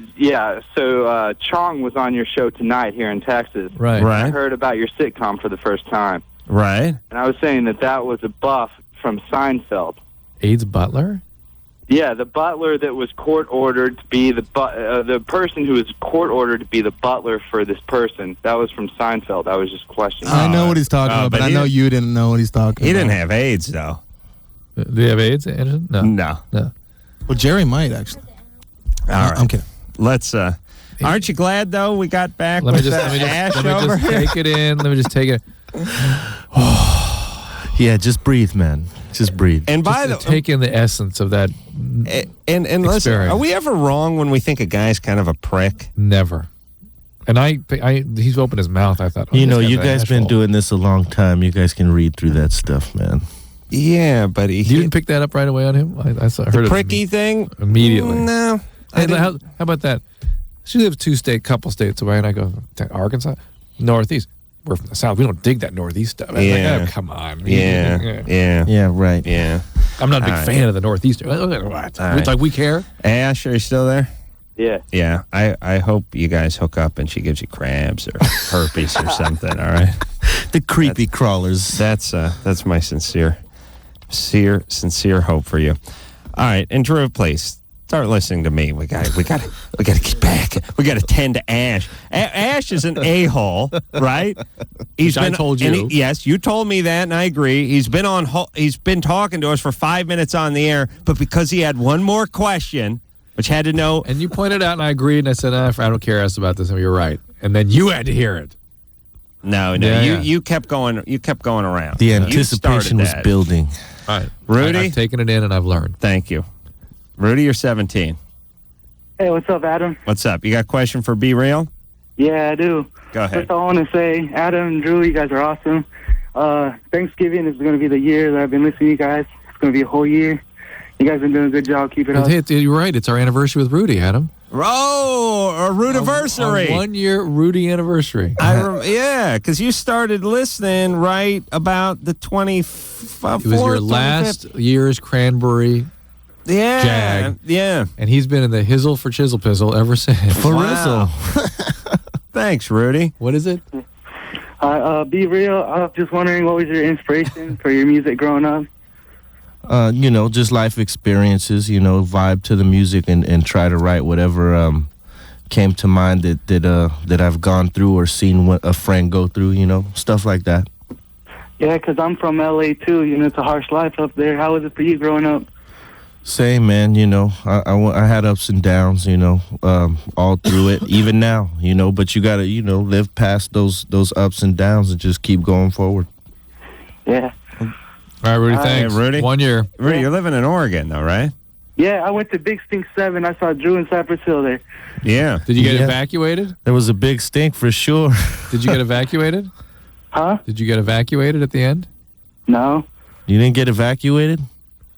Chong was on your show tonight here in Texas. Right. I heard about your sitcom for the first time. Right. And I was saying that was a buff from Seinfeld. AIDS Butler? Yeah, the butler that was court ordered to be the person who was court ordered to be the butler for this person. That was from Seinfeld. I was just questioning. I know what he's talking about, but I know you didn't know what he's talking about. He didn't have AIDS, though. Do you have AIDS, Anderson? No. Well, Jerry might, actually. All right. I'm kidding. Let's, aren't you glad, though, we got back Let me with just Ash over? take it in. Let me just take it. Yeah, just breathe, man. Just breathe. And by Just to take in the essence of that and listen, experience. are we ever wrong when we think a guy's kind of a prick? Never. And he's opened his mouth. I thought, you guys been doing this a long time. You guys can read through that stuff, man. Yeah, but you didn't pick that up right away on him. I heard the pricky thing immediately. No. Hey, how about that? She lives couple states away, and I go to Arkansas, Northeast. We're from the South. We don't dig that Northeast stuff. Yeah. Like, oh, come on. Yeah, right. Yeah. I'm not a big fan of the Northeast. What? Right. Like we care? Ash, are you still there? Yeah. Yeah. I hope you guys hook up and she gives you crabs or herpes or something, all right? The creepy crawlers. That's my sincere hope for you. All right, and Drew, please start listening to me. We got to get back. We got to tend to Ash. Ash is an a-hole, right? I told you. Yes, you told me that, and I agree. He's been talking to us for 5 minutes on the air, but because he had one more question, which had to know. And you pointed out, and I agreed, and I said, I don't care about this. And you're right. And then you had to hear it. No, Yeah, you kept going. You kept going around. The anticipation was building. All right. Rudy? I've taken it in and I've learned. Thank you. Rudy, you're 17. Hey, what's up, Adam? What's up? You got a question for Be Real? Yeah, I do. Go ahead. First, I want to say, Adam and Drew, you guys are awesome. Thanksgiving is going to be the year that I've been listening to you guys. It's going to be a whole year. You guys have been doing a good job. Keep it up. You're right. It's our anniversary with Rudy, Adam. Oh, a Rudiversary. 1 year Rudy anniversary. Yeah, because you started listening right about the 24th. It was your last year's Cranberry Jag. Yeah. And he's been in the hizzle for chisel pizzle ever since. For Rizzle. Thanks, Rudy. What is it? Be Real. I was just wondering, what was your inspiration for your music growing up? Just life experiences, vibe to the music and try to write whatever came to mind that I've gone through or seen a friend go through, stuff like that. Yeah, because I'm from L.A. too. It's a harsh life up there. How was it for you growing up? Same, man. I had ups and downs, all through it, even now, but you got to, live past those ups and downs and just keep going forward. Yeah. All right, Rudy, thanks. Hey, Rudy. 1 year. Rudy, you're living in Oregon, though, right? Yeah, I went to Big Stink 7. I saw Drew in Cypress Hill there. Yeah. Did you get evacuated? There was a big stink for sure. Did you get evacuated? Huh? Did you get evacuated at the end? No. You didn't get evacuated?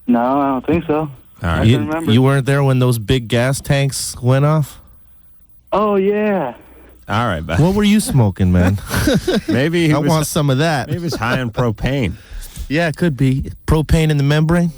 No, I don't think so. All right. I can remember. You weren't there when those big gas tanks went off? Oh, yeah. All right, bud. What were you smoking, man? Maybe I want some of that. Maybe it's high on propane. Yeah, it could be. Propane in the membrane?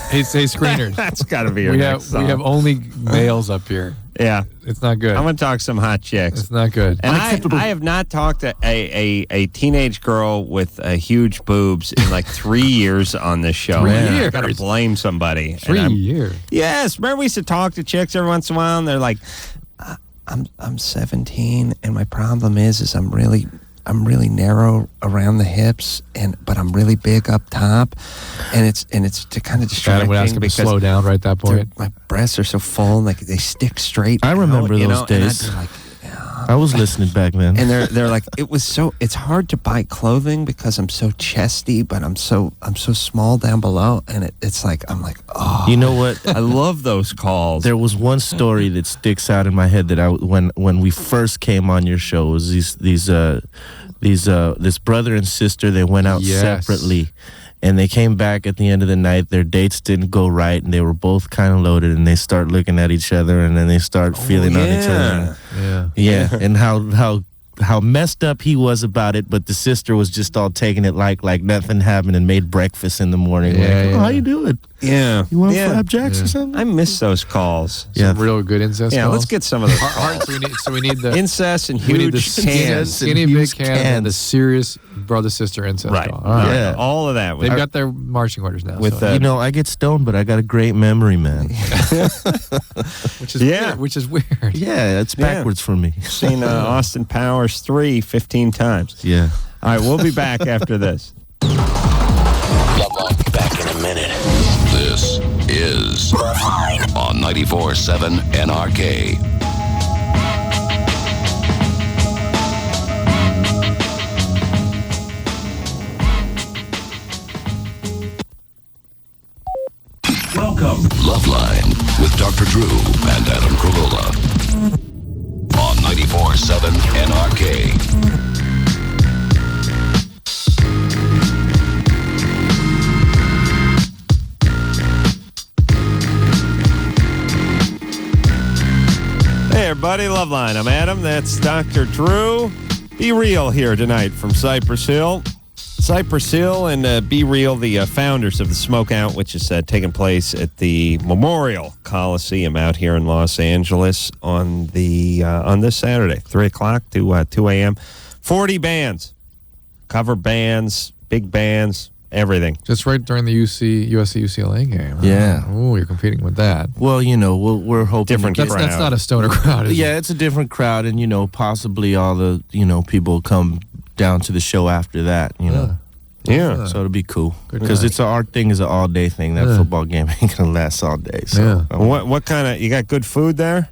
Hey, screeners. That's got to be your we next song. We have only males up here. Yeah. It's not good. I'm going to talk some hot chicks. It's not good. And I have not talked to a teenage girl with huge boobs in like 3 years on this show. 3 years? I got to blame somebody. 3 years? Yes. Remember we used to talk to chicks every once in a while and they're like, I'm 17 and my problem is I'm really narrow around the hips, but I'm really big up top, and it's kind of distracting. Adam would ask him to slow down right at that point. My breasts are so full, and like they stick straight. I remember out, those days. And I'd be like, I was listening back then. and they're like, it's hard to buy clothing because I'm so chesty, but I'm so small down below, and it's like I'm like, oh, you know what? I love those calls. There was one story that sticks out in my head that when we first came on your show, it was this brother and sister. They went out separately, and they came back at the end of the night. Their dates didn't go right, and they were both kind of loaded. And they start looking at each other, and then they start feeling on each other. Yeah, and how messed up he was about it, but the sister was just all taking it like nothing happened and made breakfast in the morning. How you doing? Yeah. You want flapjacks or something? I miss those calls. Some real good incest calls. Let's get some of those calls. So we need the incest and we need the huge cans. skinny big cans and the serious brother-sister incest call. All right. Yeah. All of that. They've got their marching orders now. With I get stoned, but I got a great memory, man. Which is weird. Which is weird. Yeah, it's backwards for me. Seen Austin Powers 3 15 times. Yeah. All right, we'll be back after this. LoveLine, back in a minute. This is LoveLine on 94.7 NRK. Welcome. LoveLine with Dr. Drew and Adam Carolla on 94.7 NRK. Hey, everybody, LoveLine. I'm Adam. That's Dr. Drew. Be Real here tonight from Cypress Hill. Cypress Hill and Be Real, the founders of the Smokeout, which is taking place at the Memorial Coliseum out here in Los Angeles on this Saturday, 3 o'clock to 2 a.m. 40 bands, cover bands, big bands, everything. Just right during the USC-UCLA game. Yeah. Oh, you're competing with that. Well, we're hoping Different to get, crowd. That's not a stoner crowd, is it? Yeah, it's a different crowd, and possibly all the people come down to the show after that. Yeah. So it'll be cool Good because night. our thing is an all day thing. That football game ain't gonna last all day. So What kind of, you got good food there?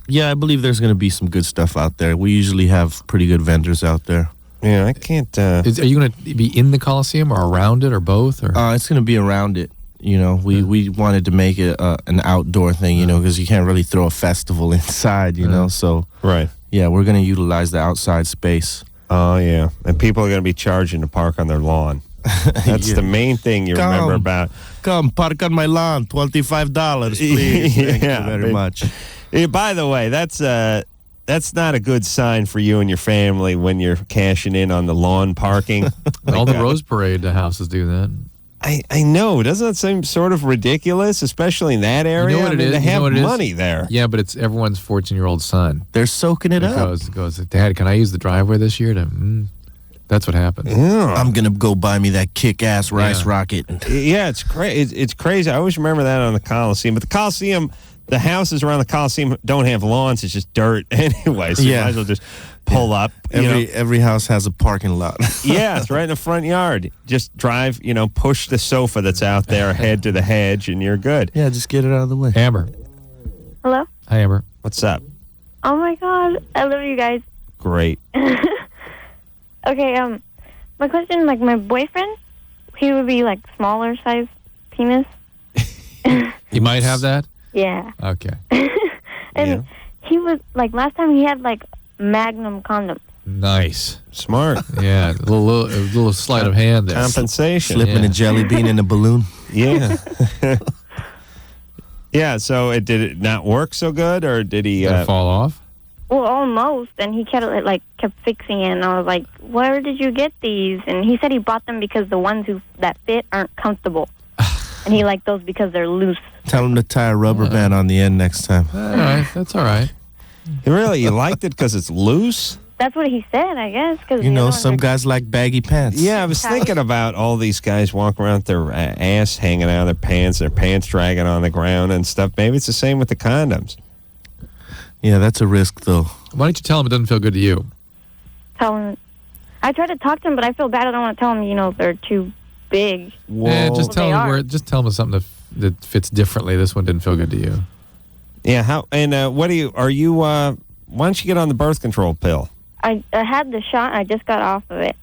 yeah, I believe there's gonna be some good stuff out there. We usually have pretty good vendors out there. Yeah, I can't. Are you going to be in the Coliseum or around it or both? Or It's going to be around it. You know, we wanted to make it an outdoor thing, you know, because you can't really throw a festival inside, you know. So, right. Yeah, we're going to utilize the outside space. Oh, yeah. And people are going to be charging to park on their lawn. That's the main thing you remember about. Come, park on my lawn, $25, please. Thank you very much. By the way, that's not a good sign for you and your family when you're cashing in on the lawn parking. All the Rose Parade houses do that. I know. Doesn't that seem sort of ridiculous, especially in that area? You know what it is? They You know have what it is? money there. Yeah, but it's everyone's 14-year-old son. They're soaking it up. Goes, Dad, can I use the driveway this year? That's what happens. I'm going to go buy me that kick-ass rice rocket. Yeah, it's crazy. It's crazy. I always remember that on the Coliseum. But the Coliseum, the houses around the Coliseum don't have lawns. It's just dirt anyway. So you might as well just pull up. Every house has a parking lot. Yeah, it's right in the front yard. Just drive, push the sofa that's out there ahead to the hedge, and you're good. Yeah, just get it out of the way. Amber. Hello? Hi, Amber. What's up? Oh, my God. I love you guys. Great. Okay, my question, my boyfriend, he would be, smaller size penis. You might have that? Yeah. Okay. And he was, last time he had, Magnum condoms. Nice. Smart. Yeah, a little sleight of hand there. Compensation. Slipping a jelly bean in a balloon. Yeah. Yeah, so did it not work so good, or did he... Did it fall off? Well, almost, and he kept fixing it, and I was like, where did you get these? And he said he bought them because the ones that fit aren't comfortable. And he liked those because they're loose. Tell him to tie a rubber band on the end next time. All right, that's all right. Really? You liked it because it's loose? That's what he said, I guess. Cause Some guys like baggy pants. Yeah, I was thinking about all these guys walking around with their ass hanging out of their pants dragging on the ground and stuff. Maybe it's the same with the condoms. Yeah, that's a risk, though. Why don't you tell him it doesn't feel good to you? Tell him. I tried to talk to him, but I feel bad. I don't want to tell him, they're too big. Yeah, just tell him something that fits differently. This one didn't feel good to you. Yeah, why don't you get on the birth control pill? I had the shot. I just got off of it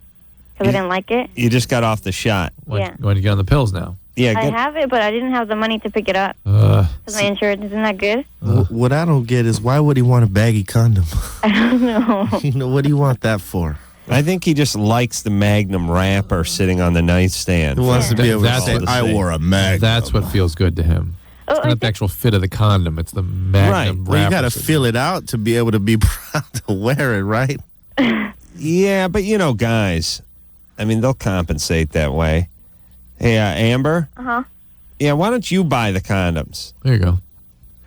because I didn't like it. You just got off the shot. Yeah. Why don't you get on the pills now? Yeah, I have it, but I didn't have the money to pick it up. Because my insurance isn't that good. What I don't get is why would he want a baggy condom? I don't know. What do you want that for? I think he just likes the Magnum wrapper sitting on the nightstand. He wants to be able to say, I wore a Magnum. That's what feels good to him. It's not the actual fit of the condom. It's the Magnum wrapper. Well, you got to fill it out to be able to be proud to wear it, right? Yeah, but guys, they'll compensate that way. Hey, Amber? Uh-huh. Yeah, why don't you buy the condoms? There you go.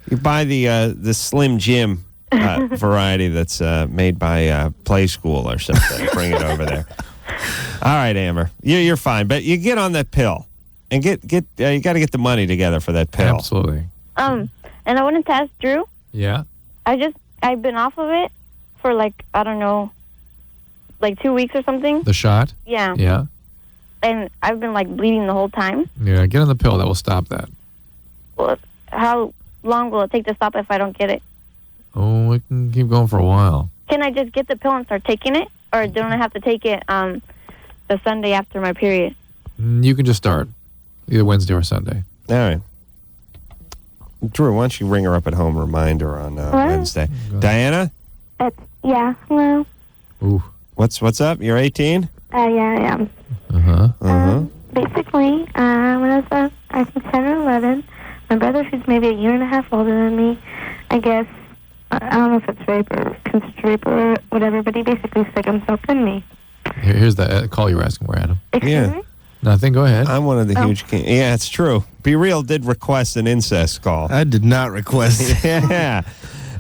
You buy the Slim Jim variety that's made by Play School or something. Bring it over there. All right, Amber. You're fine, but you get on that pill. And you got to get the money together for that pill. Absolutely. And I wanted to ask Drew. Yeah? I've been off of it for I don't know, 2 weeks or something. The shot? Yeah. Yeah. And I've been bleeding the whole time. Yeah, get on the pill. That will stop that. Well, how long will it take to stop if I don't get it? Oh, it can keep going for a while. Can I just get the pill and start taking it? Or don't I have to take it the Sunday after my period? You can just start. Either Wednesday or Sunday. All right. Drew, why don't you ring her up at home, remind her on Wednesday. Diana? Yeah, hello. Ooh. What's up? You're 18? Yeah, I am. Uh-huh. Basically, when I was, I think 10 or 11, my brother, who's maybe a year and a half older than me, I guess, I don't know if it's rape or considered rape or whatever, but he basically stuck himself in me. Here's the call you were asking for, Adam. Excuse me? Nothing, go ahead. I'm one of the huge... Yeah, it's true. Be Real did request an incest call. I did not request it. Yeah.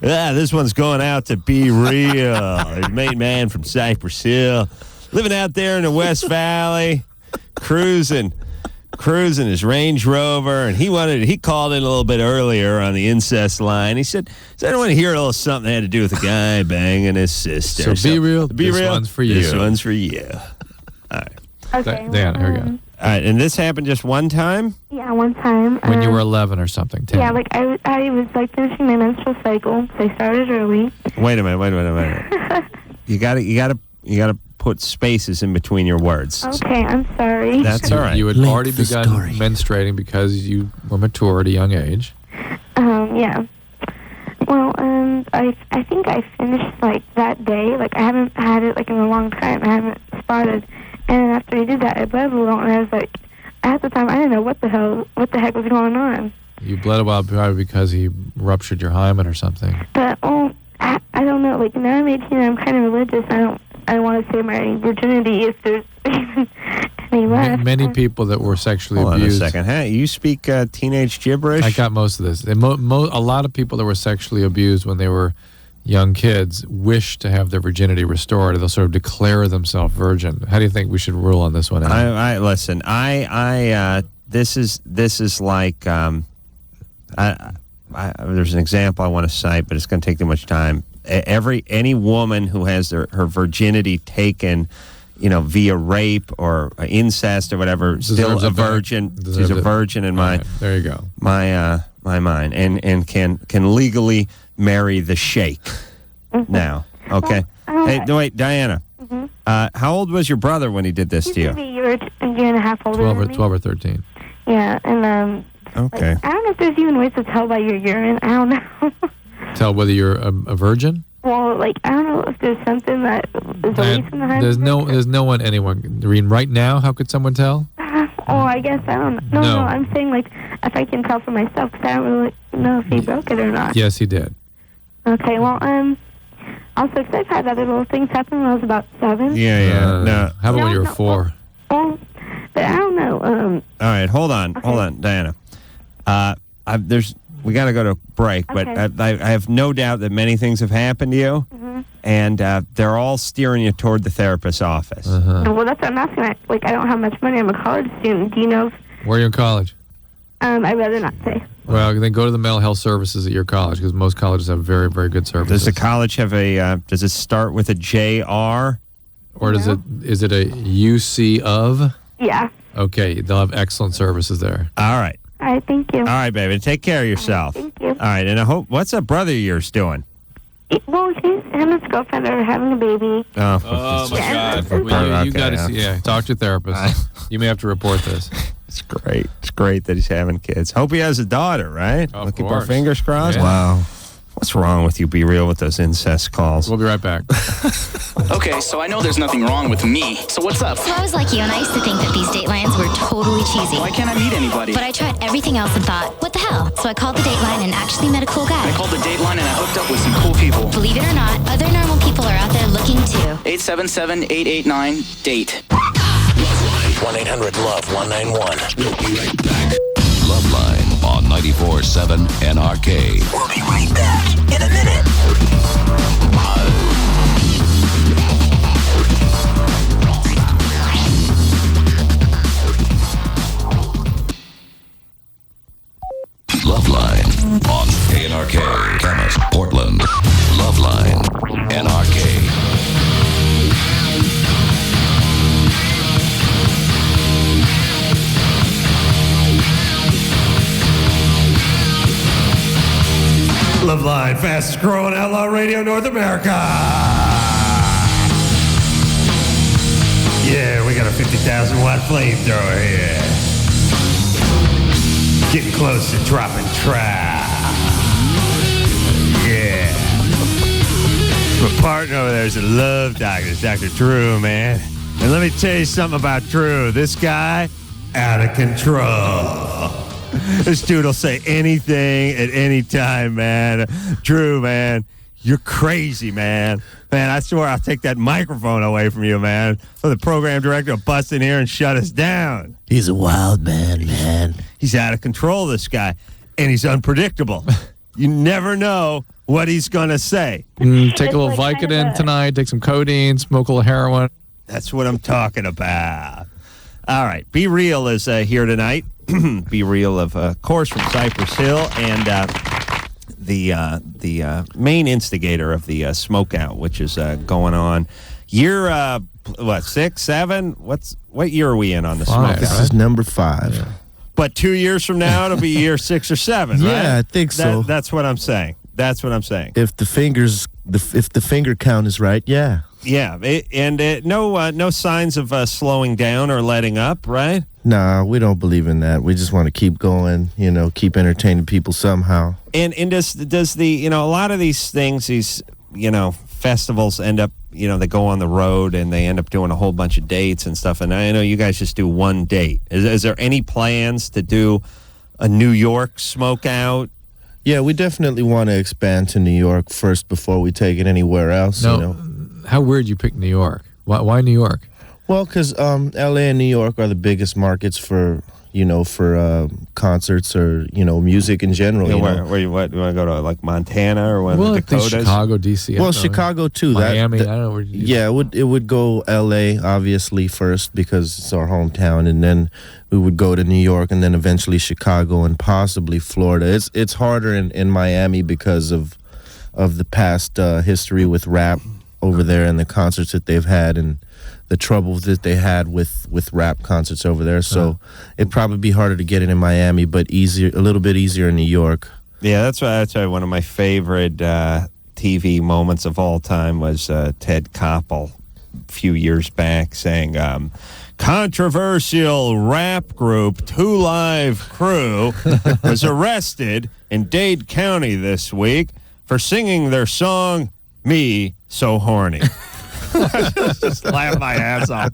This one's going out to Be Real. His main man from Cypress Hill. Living out there in the West Valley. Cruising his Range Rover. And he called in a little bit earlier on the incest line. He said I don't want to hear a little something that had to do with a guy banging his sister. So Be Real, this one's for you. This one's for you. All right. Okay. Diana, here we go. All right, and this happened just one time? Yeah, one time. When you were 11 or something, 10. Yeah, I was finishing my menstrual cycle, so I started early. Wait a minute. You gotta put spaces in between your words. Okay, I'm sorry. That's all right. You had already begun menstruating because you were mature at a young age. Yeah. Well, I think I finished like that day. Like I haven't had it like in a long time. I haven't spotted. And after he did that, I bled a little, and I was like, at the time, I didn't know what the heck was going on. You bled a while probably because he ruptured your hymen or something. But I don't know. Like now I'm 18, I'm kind of religious. I want to say my virginity if there's even any left. Many people that were sexually Hold abused. on a second. Hey, you speak teenage gibberish? I got most of this. A lot of people that were sexually abused when they were young kids wish to have their virginity restored. They'll sort of declare themselves virgin. How do you think we should rule on this one? Listen. This is like there's an example I want to cite, but it's going to take too much time. Any woman who has her virginity taken, via rape or incest or whatever, still a virgin. She's a virgin in my. Right, there you go. My mind, and can legally marry the sheikh now. Okay. Hey, wait, Diana. How old was your brother when he did this to you? He's maybe a year and a half older than me. 12 or 13. Yeah, and okay. Like, I don't know if there's even ways to tell by your urine. I don't know. Tell whether you're a virgin? Well, like I don't know if there's something that is released from the hymen. There's no one, anyone. Right now, how could someone tell? I guess I don't know. No, I'm saying like if I can tell for myself, because I don't really know if he broke it or not. Yes, he did. Okay, well, also, because I've had other little things happen when I was about 7. Yeah. No. How about when you were 4? But I don't know. All right, hold on, Diana. We got to go to break, but I have no doubt that many things have happened to you, and they're all steering you toward the therapist's office. Well, that's what I'm asking. I don't have much money. I'm a college student. Do you know? Where are you in college? I'd rather not say. Well, then go to the mental health services at your college, because most colleges have very, very good services. Does the college have does it start with a JR? Or is it a UC of? Yeah. Okay, they'll have excellent services there. All right. All right, thank you. All right, baby. Take care of yourself. Thank you. All right, and I hope. What's a brother of yours doing? Well, him and his girlfriend are having a baby. Oh my God! Well, you got to see. Yeah, talk to your therapist. You may have to report this. It's great. It's great that he's having kids. Hope he has a daughter, right? Of We'll keep our course. fingers crossed. Yeah. Wow. What's wrong with you? Be real with those incest calls. We'll be right back. Okay, so I know there's nothing wrong with me. So what's up? So I was like you, and I used to think that these Datelines were totally cheesy. Why can't I meet anybody? But I tried everything else and thought, what the hell? So I called the Dateline and actually met a cool guy. I called the Dateline and I hooked up with some cool people. Believe it or not, other normal people are out there looking too. 877-889-DATE. 1-800-LOVE-191. We'll be right back. LoveLine on 94.7 NRK. We'll be right back in a minute. LoveLine on KNRK. Camas, Portland. LoveLine, NRK. LoveLine, fastest growing outlaw radio North America. Yeah, we got a 50,000 watt flamethrower here. Getting close to dropping trap. Yeah. My partner over there is a love doctor. It's Dr. Drew, man. And let me tell you something about Drew. This guy, out of control. This dude will say anything at any time, man. Drew, man, you're crazy, man. Man, I swear I'll take that microphone away from you, man. So the program director will bust in here and shut us down. He's a wild man. He's out of control, this guy. And he's unpredictable. You never know what he's going to say. Take a little Vicodin tonight, take some codeine, smoke a little heroin. That's what I'm talking about. All right. Be Real is here tonight. Be Real, of course, from Cypress Hill, and the main instigator of the smokeout, which is going on. Year, 6, 7? What year are we in on the smokeout? This is number 5. Yeah. But 2 years from now, it'll be year 6 or 7, right? Yeah, I think so. That's what I'm saying. If the finger count is right, yeah. Yeah, no signs of slowing down or letting up, right? Nah, we don't believe in that. We just want to keep going, keep entertaining people somehow. And does the, a lot of these things, these, festivals end up, they go on the road and they end up doing a whole bunch of dates and stuff. And I know you guys just do one date. Is there any plans to do a New York smoke out? Yeah, we definitely want to expand to New York first before we take it anywhere else. No, how weird you picked New York. Why New York? Well, because L.A. and New York are the biggest markets for concerts or music in general. Where you want to go to, like Montana or one of the Dakotas? Chicago, D.C. Well, Chicago too. Miami. I don't know where. It would go L.A. obviously first because it's our hometown, and then we would go to New York, and then eventually Chicago and possibly Florida. It's harder in Miami because of the past history with rap over there and the concerts that they've had and the trouble that they had with rap concerts over there. So it'd probably be harder to get it in Miami, but a little bit easier in New York. Yeah, that's why one of my favorite TV moments of all time was Ted Koppel a few years back saying, controversial rap group 2 Live Crew was arrested in Dade County this week for singing their song, Me So Horny. Just laugh my ass off.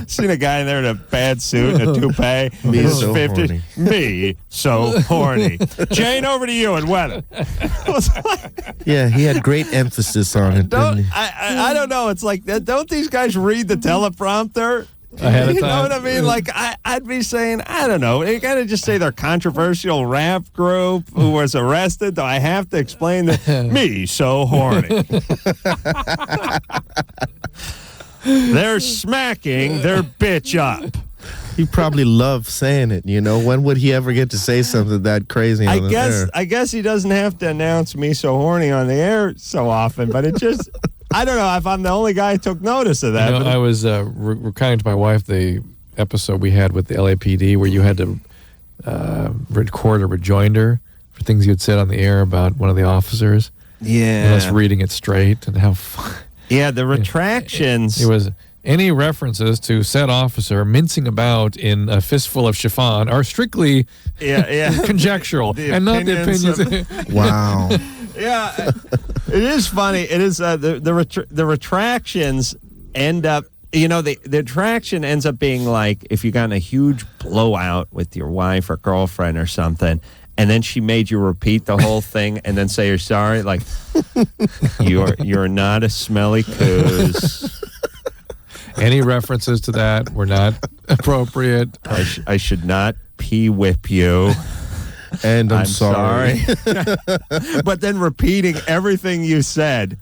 Seen a guy in there in a bad suit and a toupee. Me He's so 50. horny. Me so horny. Jane, over to you and weather. Yeah, he had great emphasis on it. didn't he? I don't know. It's like, don't these guys read the teleprompter? Ahead of You know time? what I mean? Like, I'd be saying, I don't know. You got to just say they're controversial rap group who was arrested. Do I have to explain that? Me so horny. They're smacking their bitch up. He probably loved saying it, When would he ever get to say something that crazy on the air? I guess he doesn't have to announce Me so horny on the air so often, but it just... I don't know if I'm the only guy who took notice of that. I was recounting to my wife the episode we had with the LAPD where you had to record a rejoinder for things you had said on the air about one of the officers. Yeah. And us reading it straight and how fun. Yeah, the retractions. It was any references to said officer mincing about in a fistful of chiffon are strictly conjectural and not the opinions. Wow. Yeah, it is funny. It is the retractions end up. The retraction ends up being like if you got in a huge blowout with your wife or girlfriend or something, and then she made you repeat the whole thing and then say you're sorry. Like you're not a smelly coos. Any references to that were not appropriate. I should not pee whip you. And I'm sorry. But then repeating everything you said,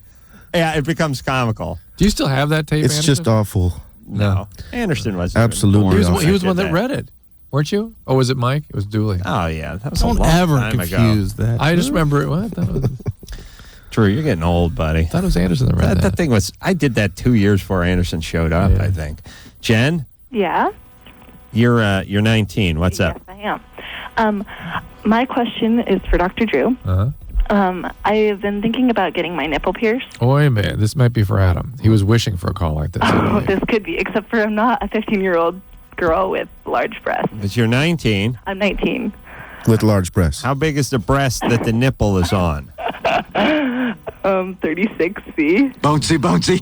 it becomes comical. Do you still have that tape, It's Anderson? just awful. No. Anderson wasn't. Absolutely. He was the one that read it, weren't you? Or was it Mike? It was Dooley. Oh, yeah. That was Don't a long ever time confuse ago. that. I just remember it. What? Drew, you're getting old, buddy. I thought it was Anderson that read that. That thing was, I did that 2 years before Anderson showed up, I think. Jen, Yeah. you're 19. What's up? Yes, I am. My question is for Dr. Drew. Uh-huh. I have been thinking about getting my nipple pierced. Oh, wait a minute. This might be for Adam. He was wishing for a call like this. Oh, this could be, except for I'm not a 15-year-old girl with large breasts. But you're 19. I'm 19. With large breasts. How big is the breast that the nipple is on? 36C. Bouncy.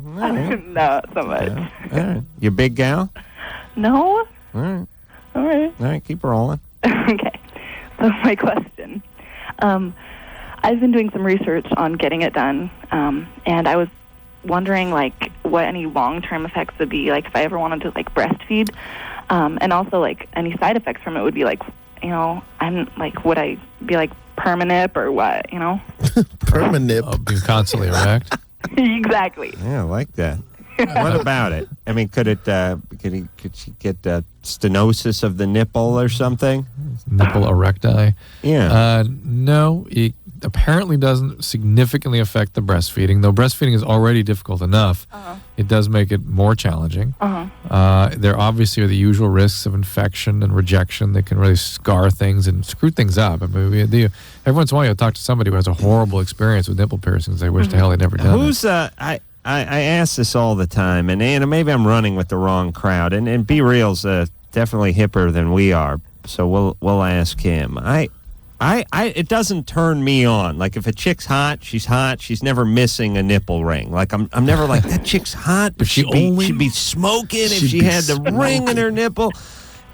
No, so much. All right. You big gal? No? All right. All right. All right, keep rolling. Okay. So my question. I've been doing some research on getting it done, and I was wondering, like, what any long-term effects would be, like, if I ever wanted to, like, breastfeed, and also, like, any side effects from it would be, like, I'm, like, would I be, like, permanip or what, Permanip. Being constantly erect. Exactly. Yeah, I like that. What about it? I mean, could she get stenosis of the nipple or something? Nipple erecti. Yeah. No, it apparently doesn't significantly affect the breastfeeding, though breastfeeding is already difficult enough. It does make it more challenging. There obviously are the usual risks of infection and rejection that can really scar things and screw things up. I mean, every once in a while you'll talk to somebody who has a horrible experience with nipple piercings. They wish to hell they'd never done it. I ask this all the time, and maybe I'm running with the wrong crowd, and Be Real's definitely hipper than we are, so we'll ask him. It doesn't turn me on. Like if a chick's hot. She's never missing a nipple ring. Like I'm never like that chick's hot, but she'd be smoking if she had the ring in her nipple.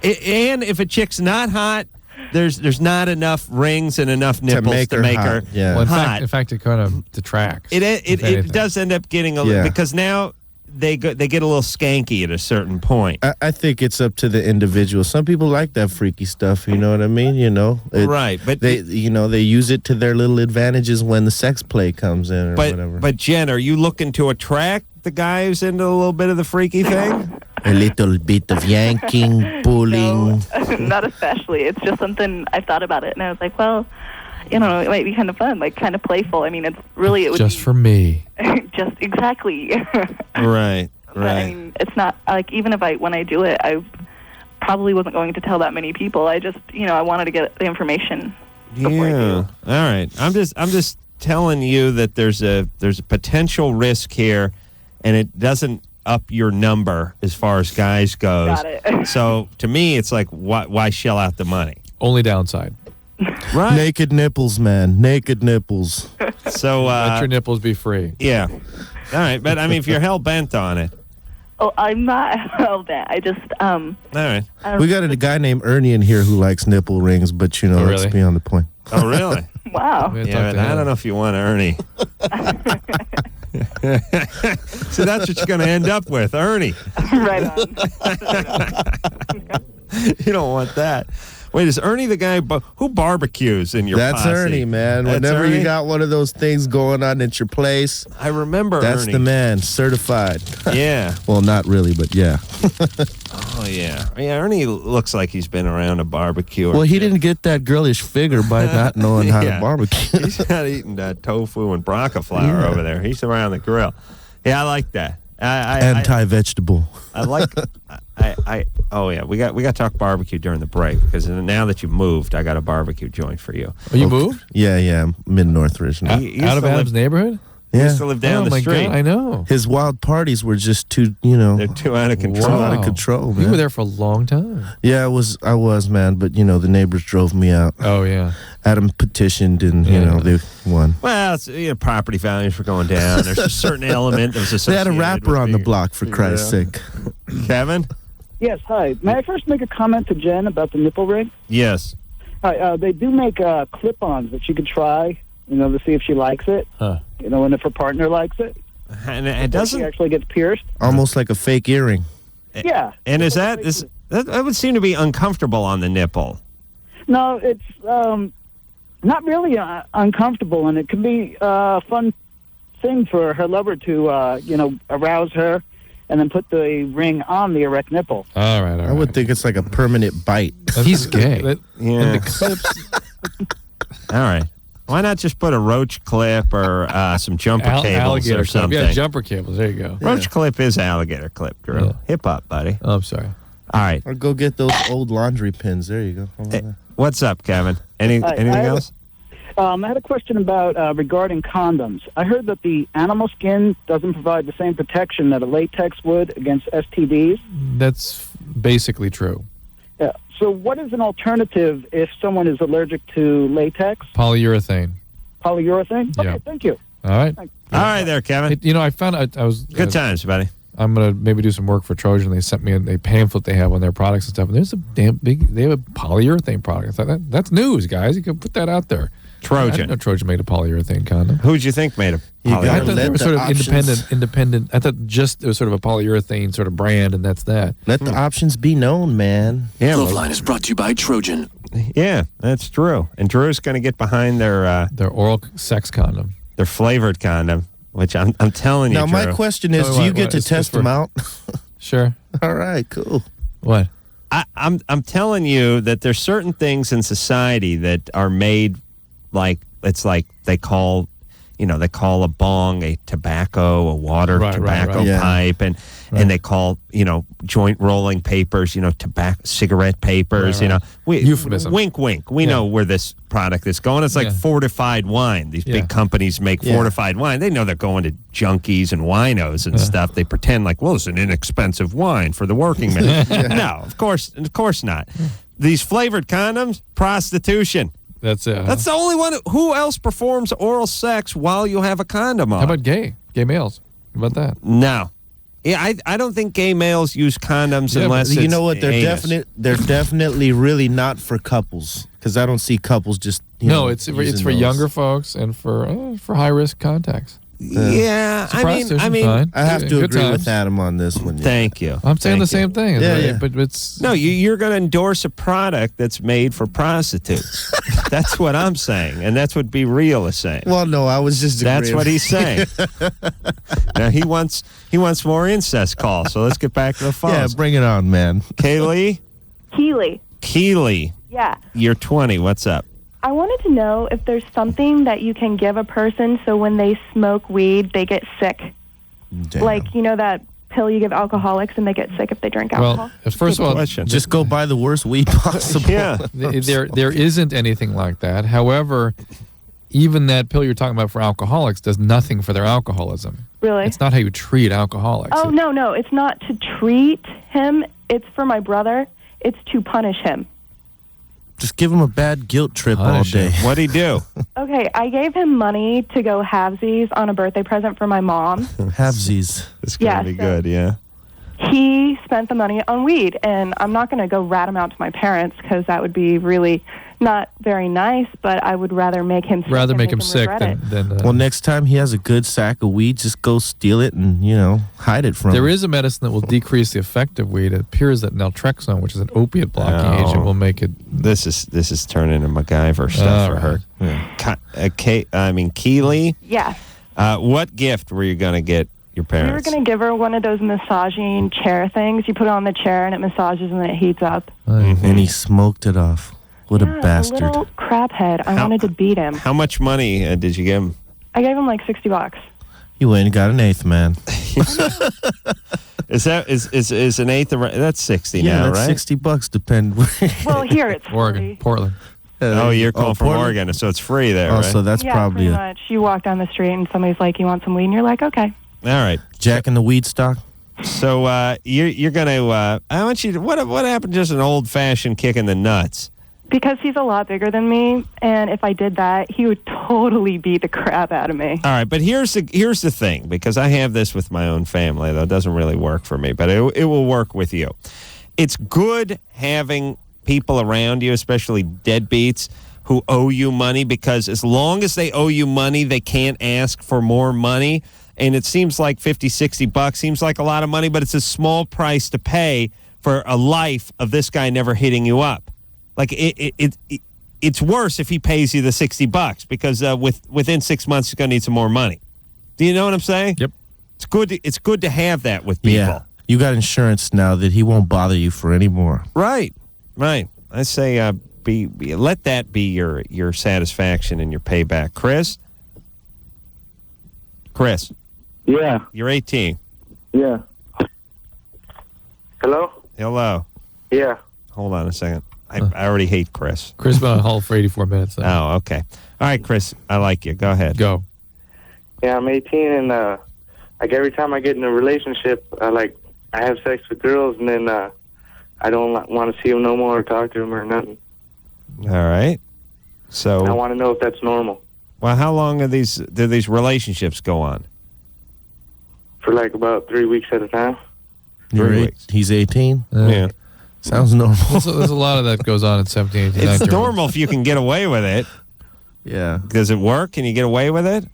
And if a chick's not hot, there's not enough rings and enough nipples to make her Well, hot. in fact, it kind of detracts. It does end up getting a little, because now they get a little skanky at a certain point. I think it's up to the individual. Some people like that freaky stuff. You know what I mean? Right, but they use it to their little advantages when the sex play comes in or whatever. But Jen, are you looking to attract the guy who's into a little bit of the freaky thing? A little bit of yanking, pulling. No, not especially. It's just something I've thought about it, and I was like, well, it might be kind of fun, like kind of playful. I mean, it would just be for me. just exactly. Right. But, I mean, it's not like even when I do it, I probably wasn't going to tell that many people. I just, I wanted to get the information. Yeah. All right. I'm just telling you that there's a potential risk here, and it doesn't up your number as far as guys goes. Got it. So to me, it's like, why shell out the money? Only downside. Right. Naked nipples, man. Naked nipples. So let your nipples be free. Yeah. All right, but I mean, if you're hell bent on it. Oh, I'm not hell bent. I just All right. We got a guy named Ernie in here who likes nipple rings, but let's be on the point. Oh, really? Wow. Yeah, but I don't know if you want Ernie. So that's what you're going to end up with, Ernie. Right on. You don't want that. Wait, is Ernie the guy who barbecues in your That's posse? Ernie, man. That's Whenever Ernie? you got one of those things going on at your place, I remember that's Ernie. the man, certified. Yeah. Well, not really, but yeah. Oh, yeah. Yeah, Ernie looks like he's been around a barbecue. Well, he didn't get that girlish figure by not knowing how Yeah. to barbecue. He's not eating tofu and bronca flour over there. He's around the grill. Yeah, I like that. Anti-vegetable. I like. Oh yeah, we got to talk barbecue during the break because now that you've moved, I got a barbecue joint for you. Oh, you moved? Yeah, mid-north originally. Out of Adam's neighborhood? He used to live down the street. God, I know. His wild parties were just too, They're too out of control. too out of control, man. You were there for a long time. Yeah, I was, man, but the neighbors drove me out. Oh, yeah. Adam petitioned, and they won. Well, it's, property values were going down. There's a certain element that was They associated. had a rapper with on the being- block, for Christ's sake. Kevin? Yes, hi. May I first make a comment to Jen about the nipple ring? Yes. Hi, they do make clip-ons that you could try, to see if she likes it. Huh. And if her partner likes it. And it She doesn't. actually gets pierced. Almost like a fake earring. Yeah. And is that would seem to be uncomfortable on the nipple? No, it's not really uncomfortable, and it can be a fun thing for her lover to, arouse her and then put the ring on the erect nipple. All right. I would think it's like a permanent bite. He's gay. Yeah. And the clips. All right. Why not just put a roach clip or some jumper cables alligator or clip. something? Yeah, jumper cables. There you go. Roach clip is alligator clip, Drew. Yeah. Hip up, buddy. Oh, I'm sorry. All right. Or go get those old laundry pins. There you go. Hey, what's up, Kevin? Anything else? I had a question about regarding condoms. I heard that the animal skin doesn't provide the same protection that a latex would against STDs. That's basically true. Yeah. So what is an alternative if someone is allergic to latex? Polyurethane. Polyurethane? Yeah. Okay, thank you. All right. All right there, Kevin. I found out I was... Good times, buddy. I'm going to maybe do some work for Trojan. They sent me a pamphlet they have on their products and stuff. And there's a damn big... They have a polyurethane product. I thought, that's news, guys. You can put that out there. Trojan. I didn't know Trojan made a polyurethane condom. Who'd you think made a polyurethane? I thought they were sort of independent. I thought just it was sort of a polyurethane sort of brand, and that's that. Let the options be known, man. Yeah, LoveLine is brought to you by Trojan. Yeah, that's true. And Drew's going to get behind their oral sex condom, their flavored condom, which I'm telling you. Now, my Drew. question is, do you get to test them out? Sure. All right, cool. What? I'm telling you that there's certain things in society that are made like it's like they call, they call a bong a tobacco, a water tobacco pipe, and they call joint rolling papers, tobacco cigarette papers. Euphemism. Wink, wink. We know where this product is going. It's like fortified wine. These big companies make fortified wine. They know they're going to junkies and winos and stuff. They pretend like, well, it's an inexpensive wine for the working man. No, of course not. These flavored condoms, prostitution. That's it. That's the only one. Who else performs oral sex while you have a condom on? How about gay males? How about that? No. Yeah, I don't think gay males use condoms unless it's you know what? anus. They're definitely really not for couples, because I don't see couples just. It's for younger folks and for high risk contacts. Yeah, I mean, fine. I have to Good agree times. with Adam on this one. Yeah. Thank you. I'm saying the Thank same you. thing. But it's No, you're going to endorse a product that's made for prostitutes. That's what I'm saying, and that's what Be Real is saying. Well, no, I was just. That's agreeing. what he's saying. Now he wants more incest calls. So let's get back to the phones. Yeah, bring it on, man. Kaylee, Keely. Yeah. you're 20. What's up? I wanted to know if there's something that you can give a person so when they smoke weed, they get sick. Damn. Like, that pill you give alcoholics and they get sick if they drink alcohol? well. First of all, Just go buy the worst weed possible. Yeah. there isn't anything like that. However, even that pill you're talking about for alcoholics does nothing for their alcoholism. Really? It's not how you treat alcoholics. Oh, no. It's not to treat him. It's for my brother. It's to punish him. Just give him a bad guilt trip Punish all day. What'd he do? Okay, I gave him money to go halvesies on a birthday present for my mom. Halvesies. It's going to be good, yeah. He spent the money on weed, and I'm not going to go rat him out to my parents because that would be really not very nice, but I would rather make him sick. Rather and make him sick regret it. than Well, next time he has a good sack of weed, just go steal it and, hide it from There him. is a medicine that will decrease the effect of weed. It appears that naltrexone, which is an opiate blocking Oh. agent, will make it. This is turning into MacGyver stuff for her. Keely, Yeah. what gift were you going to get your We were parents? going to give her one of those massaging chair things. You put it on the chair, and it massages, and then it heats up. And he smoked it off. What a Yeah, bastard. A little crap head. I wanted to beat him. How much money did you give him? I gave him like $60. You went and got an eighth, man. Is an eighth? That's 60 now, that's right? $60 depend. Well, here it's Oregon, Portland. Oh, you're calling from Portland? Oregon, so it's free there, Oh, right? so that's yeah, probably pretty much. You walk down the street, and somebody's like, "You want some weed?" And you're like, "Okay." All right. Jack in the weed stock. So you're going to. I want you to. What happened? Just an old fashioned kick in the nuts. Because he's a lot bigger than me, and if I did that, he would totally beat the crap out of me. All right, but here's the thing, because I have this with my own family, though it doesn't really work for me, but it will work with you. It's good having people around you, especially deadbeats, who owe you money, because as long as they owe you money, they can't ask for more money. And it seems like $50-$60 seems like a lot of money, but it's a small price to pay for a life of this guy never hitting you up. Like it's worse if he pays you the $60 because within 6 months he's going to need some more money. Do you know what I'm saying? Yep. It's good to have that with people. Yeah. You got insurance now that he won't bother you for any more. Right. I say let that be your satisfaction and your payback. Chris? Yeah. You're 18. Yeah. Hello. Yeah. Hold on a second. I already hate Chris. Chris been on hold for 84 minutes. Oh, okay. All right, Chris, I like you. Go ahead. Go. Yeah, I'm 18, and like every time I get in a relationship, I have sex with girls, and then I don't want to see them no more or talk to them or nothing. All right. So I want to know if that's normal. Well, how long do these relationships go on? For like about 3 weeks at a time. He's 18? Yeah. Sounds normal. There's a lot of that goes on at 17, 18, 19. It's normal if you can get away with it. Yeah. Does it work? Can you get away with it?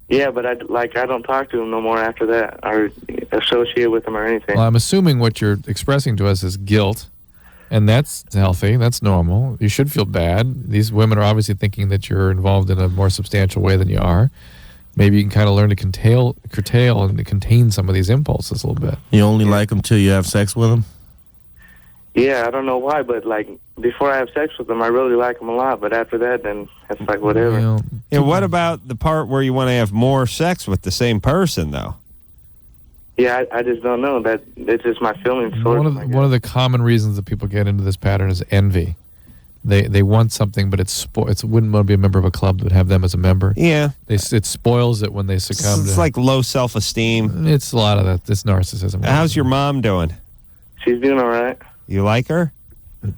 Yeah, but I don't talk to them no more after that or associate with them or anything. Well, I'm assuming what you're expressing to us is guilt, and that's healthy. That's normal. You should feel bad. These women are obviously thinking that you're involved in a more substantial way than you are. Maybe you can kind of learn to curtail and to contain some of these impulses a little bit. You only like them till you have sex with them? Yeah, I don't know why, but before I have sex with them, I really like them a lot. But after that, then It's like whatever. Yeah, what about the part where you want to have more sex with the same person, though? Yeah, I just don't know. That it's just my feelings. One of the common reasons that people get into this pattern is envy. They want something, but it wouldn't want to be a member of a club that would have them as a member. Yeah. It spoils it when they succumb It's to like low self-esteem. It's a lot of that. This narcissism. How's your mom doing? She's doing all right. You like her?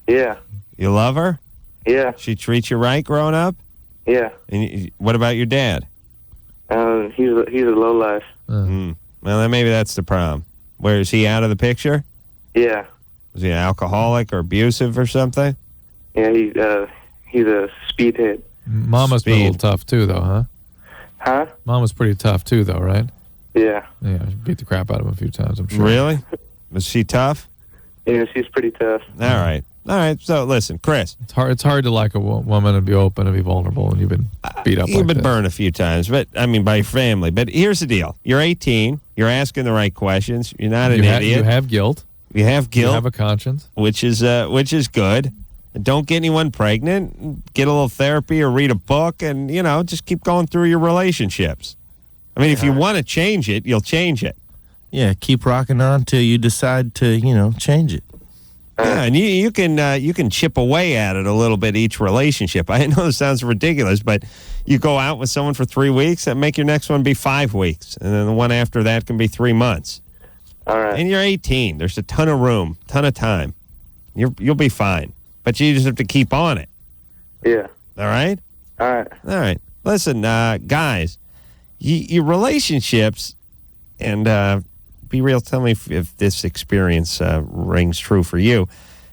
Yeah. You love her? Yeah. She treats you right growing up? Yeah. And what about your dad? He's a lowlife. Well, then maybe that's the problem. Where is he out of the picture? Yeah. Is he an alcoholic or abusive or something? Yeah, he's a speedhead. Mama's been a little tough too, though, huh? Huh? Mama's pretty tough too, though, right? Yeah. Yeah, she beat the crap out of him a few times, I'm sure. Really? Was she tough? Yeah, she's pretty tough. All right. So listen, Chris. It's hard to like a woman and be open and be vulnerable, and you've been beat up. You've been burned a few times, but I mean by your family. But here's the deal: you're 18. You're asking the right questions. You're not an idiot. You have guilt. You have guilt. You have a conscience, which is good. And don't get anyone pregnant. Get a little therapy or read a book, and just keep going through your relationships. I mean, if you want to change it, you'll change it. Yeah, keep rocking on till you decide to change it. Yeah, and you can chip away at it a little bit each relationship. I know this sounds ridiculous, but you go out with someone for 3 weeks and make your next one be 5 weeks, and then the one after that can be 3 months. All right. And you're 18. There's a ton of room, ton of time. You'll be fine, but you just have to keep on it. Yeah. All right. All right. All right. Listen, guys, your relationships, and be real. Tell me if this experience rings true for you.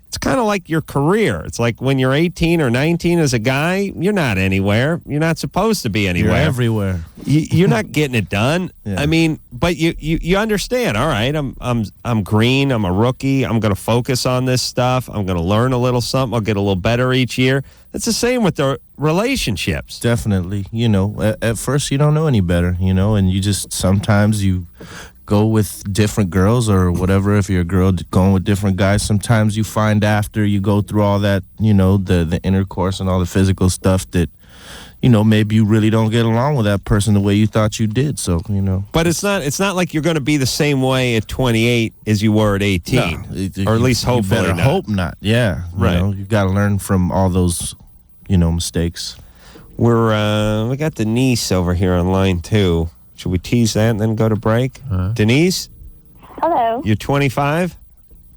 It's kind of like your career. It's like when you're 18 or 19 as a guy, you're not anywhere. You're not supposed to be anywhere. You're everywhere. You're not getting it done. Yeah. I mean, but you understand. All right, I'm green. I'm a rookie. I'm going to focus on this stuff. I'm going to learn a little something. I'll get a little better each year. It's the same with the relationships. Definitely. At first you don't know any better, and you just sometimes you go with different girls or whatever. If you're a girl going with different guys, sometimes you find after you go through all that, the intercourse and all the physical stuff that, maybe you really don't get along with that person the way you thought you did. So, But it's not like you're going to be the same way at 28 as you were at 18. Or at least hopefully you better not. hope not. Yeah. Right. You got to learn from all those, mistakes. We got Denise over here on line 2. Should we tease that and then go to break? Denise? Hello. You're 25?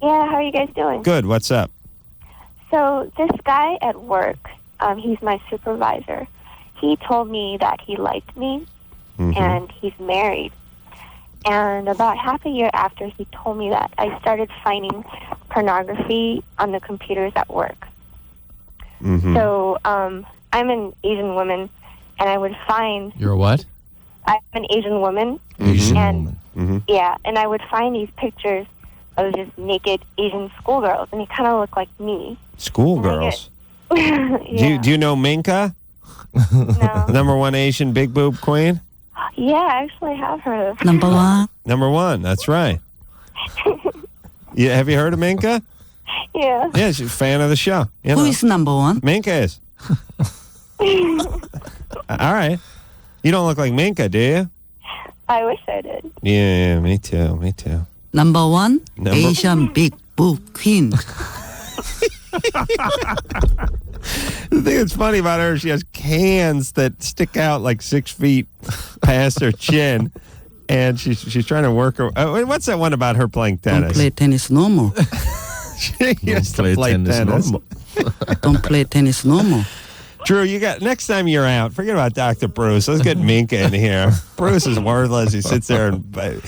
Yeah, how are you guys doing? Good. What's up? So this guy at work, he's my supervisor. He told me that he liked me, and he's married. And about half a year after he told me that, I started finding pornography on the computers at work. So I'm an Asian woman, and I would find... You're a what? I'm an Asian woman. Yeah, and I would find these pictures of just naked Asian schoolgirls, and they kind of look like me. Schoolgirls? Yeah. Do you know Minka? No. Number 1 Asian big boob queen? Yeah, I actually have heard of Number one. Number 1, that's right. Yeah, have you heard of Minka? Yeah. Yeah, she's a fan of the show. Who is number one? Minka is. All right. You don't look like Minka, do you? I wish I did. Yeah, me too. Number one, Asian big boob queen. The thing that's funny about her, she has cans that stick out like 6 feet past her chin, and she's trying to work her. What's that one about her playing tennis? Don't play tennis no more. She used to play tennis. Don't play tennis no more. Drew, next time you're out, forget about Dr. Bruce. Let's get Minka in here. Bruce is worthless. He sits there and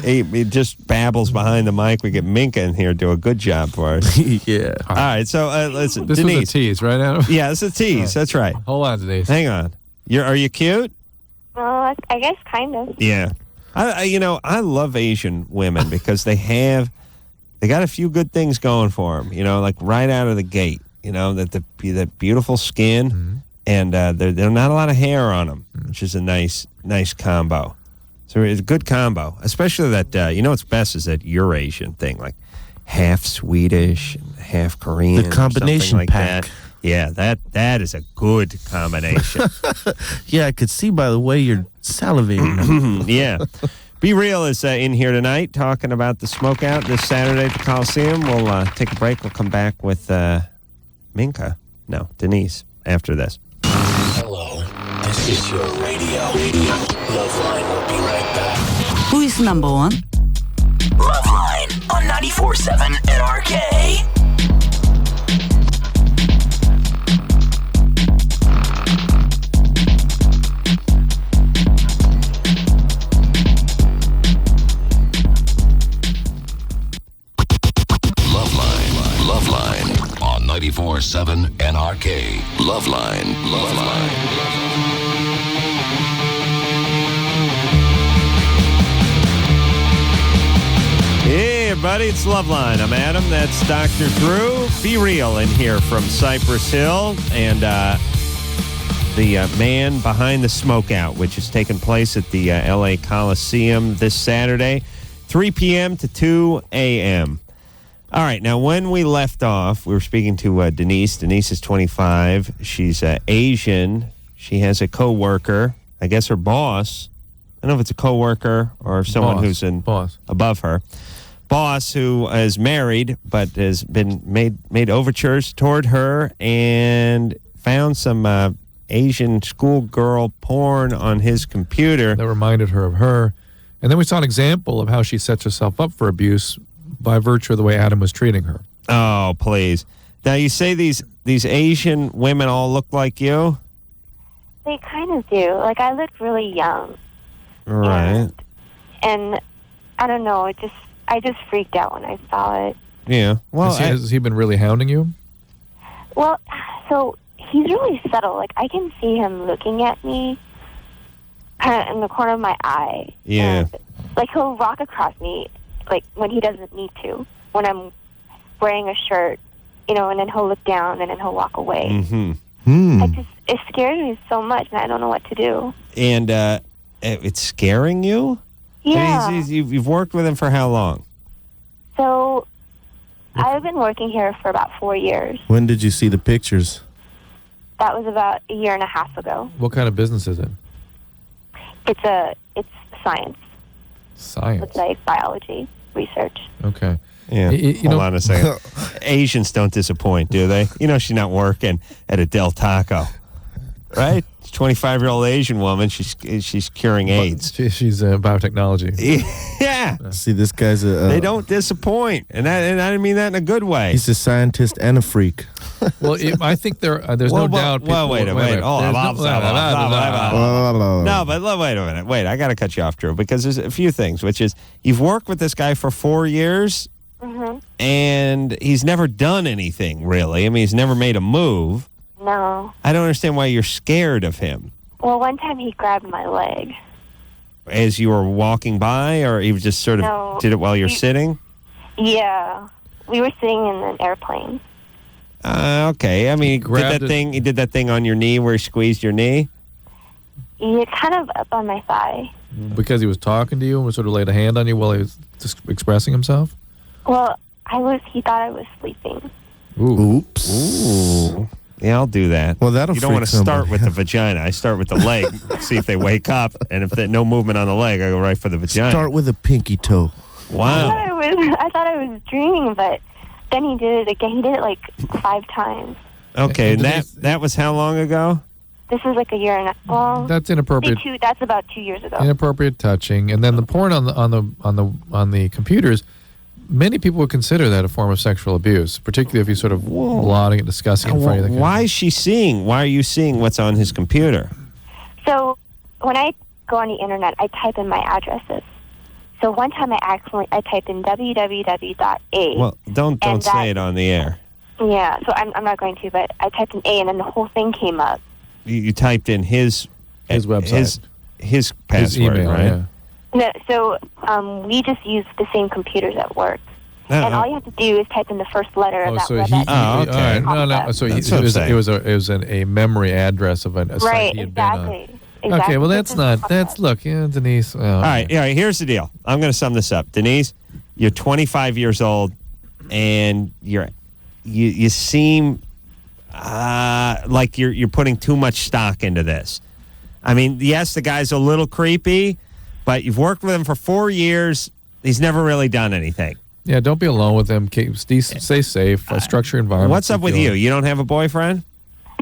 he just babbles behind the mic. We get Minka in here, do a good job for us. Yeah. All right, so listen, This Denise. was a tease, right, Adam? Yeah, it's a tease. That's right. Hold on, Denise. Hang on. Are you cute? I guess kind of. Yeah. I love Asian women because they got a few good things going for them, like right out of the gate. That beautiful skin, and there's not a lot of hair on them, which is a nice combo. So it's a good combo, especially that, what's best is that Eurasian thing, like half Swedish and half Korean. The combination or something like pack. That. Yeah, that is a good combination. Yeah, I could see by the way you're salivating. Yeah. Be Real is in here tonight talking about the smokeout this Saturday at the Coliseum. We'll take a break. We'll come back with Denise after this. Hello, this is your radio. LoveLine will be right back. Who is number one? LoveLine on 94.7 NRK. LoveLine on 94.7 NRK. LoveLine. Hey, everybody, it's LoveLine. I'm Adam. That's Dr. Drew. Be Real in here from Cypress Hill. And the man behind the smokeout, which is taking place at the L.A. Coliseum this Saturday, 3 p.m. to 2 a.m. All right, now when we left off, we were speaking to Denise. Denise is 25. She's Asian. She has a coworker, I guess her boss. I don't know if it's a coworker or someone who's above her. Boss who is married but has been made overtures toward her and found some Asian schoolgirl porn on his computer. That reminded her of her. And then we saw an example of how she sets herself up for abuse by virtue of the way Adam was treating her. Oh, please. Now, you say these Asian women all look like you? They kind of do. Like, I look really young. Right. And I don't know, I just freaked out when I saw it. Yeah. Well, has he been really hounding you? Well, so he's really subtle. Like, I can see him looking at me kind of in the corner of my eye. Yeah. And, like, he'll walk across me, like, when he doesn't need to. When I'm wearing a shirt, and then he'll look down and then he'll walk away. Mm-hmm. It scares me so much, and I don't know what to do. And it's scaring you? Yeah. I mean, you've worked with him for how long? So, I've been working here for about 4 years. When did you see the pictures? That was about a year and a half ago. What kind of business is it? It's science. Science? It's like biology, research. Okay. Yeah. Hold on a second. Asians don't disappoint, do they? She's not working at a Del Taco, right? 25-year-old Asian woman. She's curing AIDS. She's biotechnology. Yeah. See, this guy's they don't disappoint, and I didn't mean that in a good way. He's a scientist and a freak. Well, I think there's no doubt. Well, wait a minute. No, but wait a minute. Wait, I got to cut you off, Drew, because there's a few things, which is you've worked with this guy for 4 years, and he's never done anything, really. I mean, he's never made a move. No. I don't understand why you're scared of him. Well, one time he grabbed my leg. As you were walking by, or he just sort of did it while you're sitting? Yeah. We were sitting in an airplane. Okay. I mean, he did that thing on your knee where he squeezed your knee? Yeah, kind of up on my thigh. Because he was talking to you and sort of laid a hand on you while he was just expressing himself? Well, he thought I was sleeping. Oops. Ooh. Yeah, I'll do that. Well, that'll You don't want to freak start somebody. with the vagina. I start with the leg, see if they wake up, and if there's no movement on the leg, I go right for the vagina. Start with a pinky toe. Wow. I thought I was dreaming, but then he did it again. He did it like 5 times. Okay, and that was how long ago? This is like a year and a half. That's inappropriate. That's about 2 years ago. Inappropriate touching, and then the porn on the computers. Many people would consider that a form of sexual abuse, particularly if you sort of blotting and discussing in front of the camera. Why is she seeing? Why are you seeing what's on his computer? So when I go on the internet, I type in my addresses. So one time I typed in www.a. Well, don't say it on the air. Yeah, so I'm not going to, but I typed in A, and then the whole thing came up. You typed in his website, his password, his email, right? Yeah. No, so we just use the same computers at work. And all you have to do is type in the first letter of that so web. okay. No. So it was a memory address of a site he had been on. Exactly. Okay, well look, Denise. All right, here's the deal. I'm going to sum this up. Denise, you're 25 years old. and you seem like you're putting too much stock into this. I mean, yes, the guy's a little creepy, but you've worked with him for 4 years. He's never really done anything. Yeah, don't be alone with him. Stay safe. Structure environment. What's up with you? You don't have a boyfriend?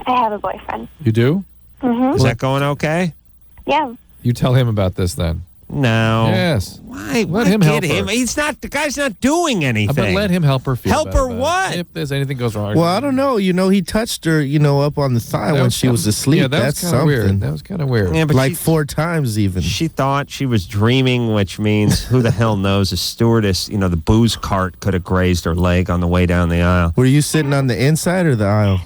I have a boyfriend. You do? Mm-hmm. Is that going okay? Yeah. You tell him about this then. No. Yes. Why? Let him help him. her. The guy's not doing anything. But let him help her feel Help better her about what? it. If there's anything goes wrong. Well, I don't know. He touched her, up on the thigh when she was asleep. Yeah, That's kinda something. weird. That was kind of weird. Yeah, but like 4 times even. She thought she was dreaming, which means who the hell knows? A stewardess, the booze cart could have grazed her leg on the way down the aisle. Were you sitting on the inside or the aisle?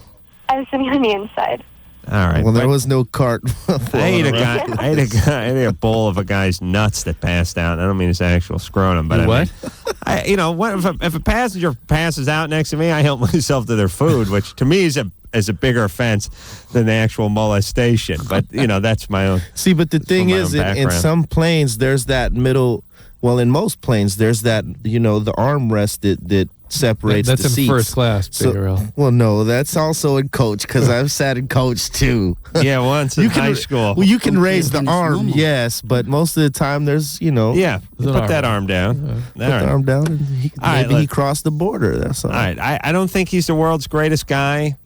I was sitting on the inside. All right. Well, there was no cart. I ate a bowl of a guy's nuts that passed out. I don't mean his actual scrotum, but if a passenger passes out next to me, I help myself to their food, which to me is a bigger offense than the actual molestation. But that's my own. See, but the thing is, in some planes, there's that middle. Well, in most planes, there's that the armrest that separates that's the in seats. first class, Well, no, that's also in coach because I've sat in coach too. Yeah, once in high school. Well, you can raise the arm, yes, but most of the time there's Yeah, put that arm down. Put the arm down, and he crossed the border. That's all. All right, I don't think he's the world's greatest guy.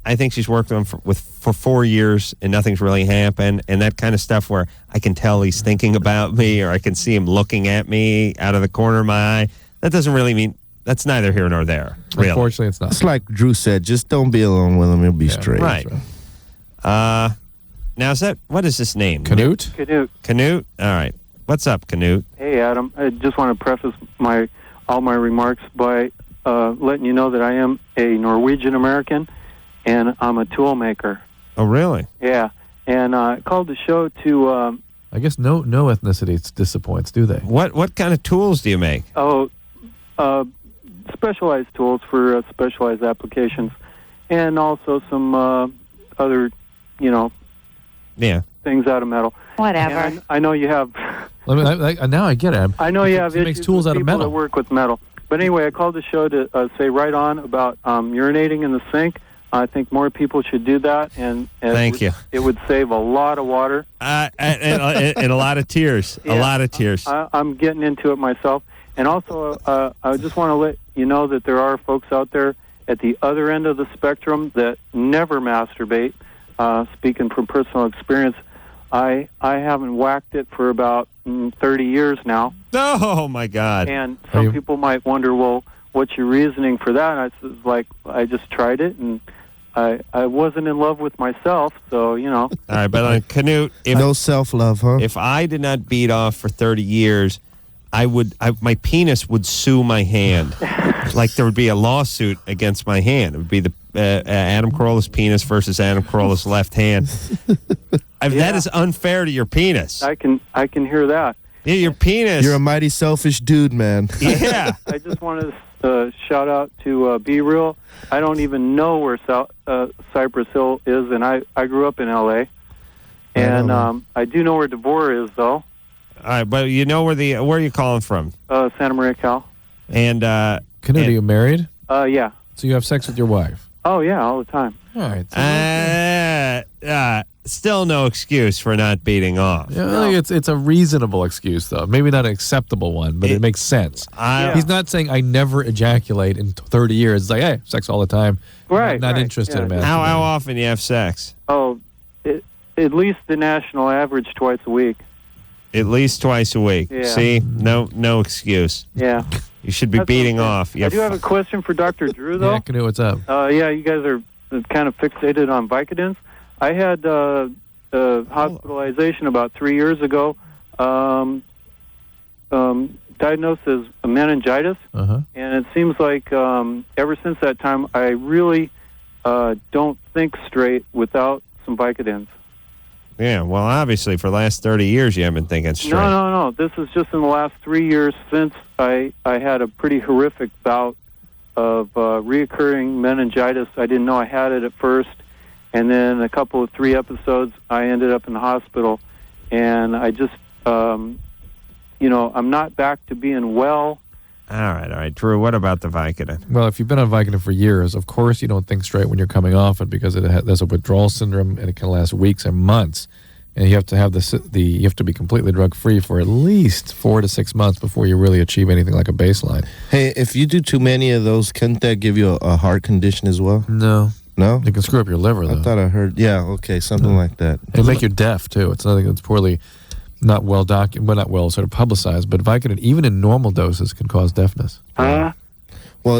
I think she's worked with him for 4 years and nothing's really happened. And that kind of stuff where I can tell he's thinking about me or I can see him looking at me out of the corner of my eye. That doesn't really mean, that's neither here nor there. Really. Unfortunately, it's not. It's like Drew said, just don't be alone with him. He'll be straight. Right. Now, what is this name? Canute? Canute? All right. What's up, Canute? Hey, Adam. I just want to preface all my remarks by letting you know that I am a Norwegian American, and I'm a tool maker. Oh, really? Yeah. And I called the show to... I guess no ethnicity disappoints, do they? What kind of tools do you make? Specialized tools for specialized applications, and also some other, things out of metal. Whatever. And I know you have... now I get it. I know you have He makes issues tools with out of people metal. that work with metal. But anyway, I called the show to say right on about urinating in the sink. I think more people should do that, and Thank you. It would save a lot of water and a lot of tears. Yeah, a lot of tears. I'm getting into it myself, and also I just want to let you know that there are folks out there at the other end of the spectrum that never masturbate. Speaking from personal experience, I haven't whacked it for about 30 years now. Oh my God! And some people might wonder, well, what's your reasoning for that? And I was like, I just tried it, and I wasn't in love with myself, so All right, but Canute, no self-love, huh? If I did not beat off for 30 years, my penis would sue my hand. Like there would be a lawsuit against my hand. It would be the Adam Carolla's penis versus Adam Carolla's left hand. That is unfair to your penis. I can hear that. Yeah, your penis. You're a mighty selfish dude, man. Yeah. I just wanted to shout out to Be Real. I don't even know where Cypress Hill is, and I grew up in L.A. And I do know where DeVore is, though. All right, but you know where are you calling from? Santa Maria, Cal. And Canute, are you married? Yeah. So you have sex with your wife? Oh yeah, all the time. All right. Still no excuse for not beating off. Yeah, I think it's a reasonable excuse, though. Maybe not an acceptable one, but it makes sense. He's not saying I never ejaculate in 30 years. It's like, hey, sex all the time. Right. Not interested in masturbating. How often do you have sex? Oh, at least the national average twice a week. At least twice a week. Yeah. See? No excuse. Yeah. You should be beating off. I do have a question for Dr. Drew, though. Yeah, Canute, what's up? Yeah, you guys are kind of fixated on Vicodins. I had hospitalization about 3 years ago, diagnosed as meningitis, and it seems like ever since that time, I really don't think straight without some Vicodins. Yeah, well, obviously, for the last 30 years, you haven't been thinking straight. No. This is just in the last 3 years since I had a pretty horrific bout of reoccurring meningitis. I didn't know I had it at first. And then a couple of 3 episodes, I ended up in the hospital. And I just, I'm not back to being well. All right. Drew, what about the Vicodin? Well, if you've been on Vicodin for years, of course you don't think straight when you're coming off it because there's a withdrawal syndrome and it can last weeks and months. And you have to have you have to be completely drug free for at least 4 to 6 months before you really achieve anything like a baseline. Hey, if you do too many of those, can't that give you a heart condition as well? No. No? It can screw up your liver, though. I thought I heard. Yeah, okay, something like that. It'll make you deaf, too. It's nothing that's not well sort of publicized, but Vicodin, even in normal doses, can cause deafness. Well,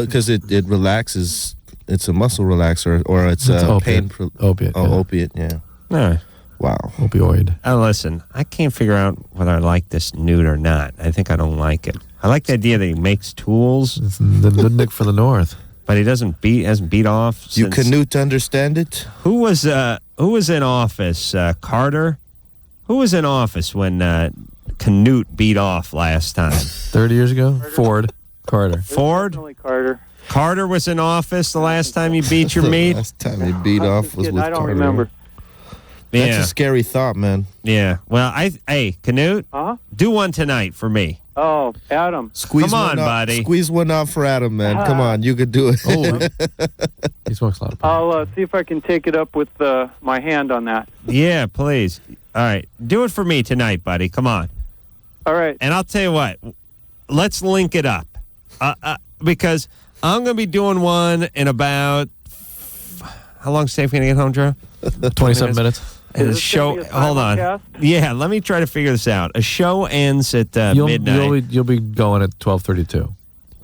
because it relaxes. It's a muscle relaxer, or it's a opiate. pain. Opiate. Oh, yeah. opiate, yeah. All right. Wow. Opioid. Listen, I can't figure out whether I like this newt or not. I think I don't like it. I like the idea that he makes tools. It's the Nudnik for the North. But he hasn't beat off since... You Canute understand it? Who was in office? Carter? Who was in office when Canute beat off last time? 30 years ago? Ford. Carter. Ford? Definitely Carter. Carter was in office the last time you beat your meat? Last time he beat off was with I don't Carter. remember. That's Yeah. a scary thought, man. Yeah. Well, Canute, Huh? do one tonight for me. Oh, Adam. Squeeze Come on, one out, buddy. Squeeze one out for Adam, man. Come on, you could do it. He smokes a lot of pot. I'll see if I can take it up with my hand on that. Yeah, please. All right. Do it for me tonight, buddy. Come on. All right. And I'll tell you what. Let's link it up. Because I'm going to be doing one in about... How long is Safe going to get home, Drew? 27 minutes. And the show... Hold on. simulcast? Yeah, let me try to figure this out. A show ends at midnight. You'll be going at 12:32.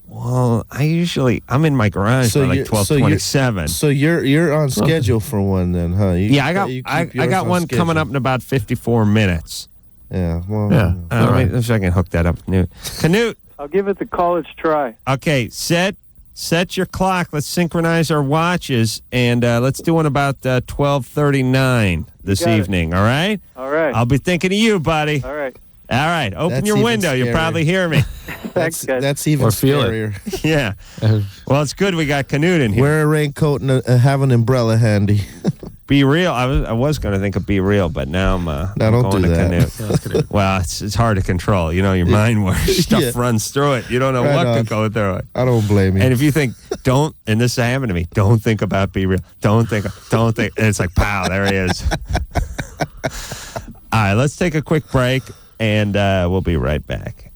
Well, I'm in my garage by like 12:27. So you're on schedule for one then, huh? I got one coming up in about 54 minutes. Yeah, well. Yeah. Let me see if I can hook that up. Canute. I'll give it the college try. Okay, set your clock. Let's synchronize our watches, and let's do one about 12:39 this evening. All right. All right. I'll be thinking of you, buddy. All right. All right. Open That's your even window. You'll scarier. probably hear me. Thanks, guys. That's even Or feel it. scarier. Yeah. Well, it's good we got Canute in here. Wear a raincoat and have an umbrella handy. Be Real. I was going to think of Be Real, but now I'm don't going do to that. Canute. Well, it's hard to control. You know, your mind works. Stuff Yeah. runs through it. You don't know Right what on. could go through it. I don't blame you. And if you think, and this happened to me, don't think about Be Real. Don't think. And it's like, pow, there he is. All right, let's take a quick break, and we'll be right back.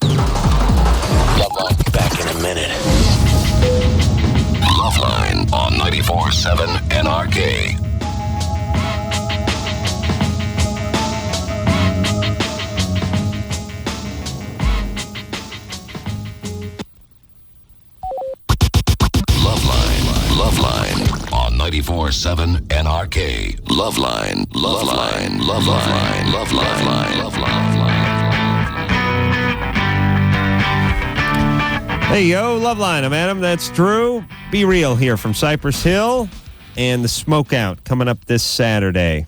LoveLine, back in a minute. LoveLine on 94.7 NRK. LoveLine on 94.7 NRK. LoveLine. Hey, yo, LoveLine. I'm Adam. That's Drew. Be Real here from Cypress Hill. And the Smokeout coming up this Saturday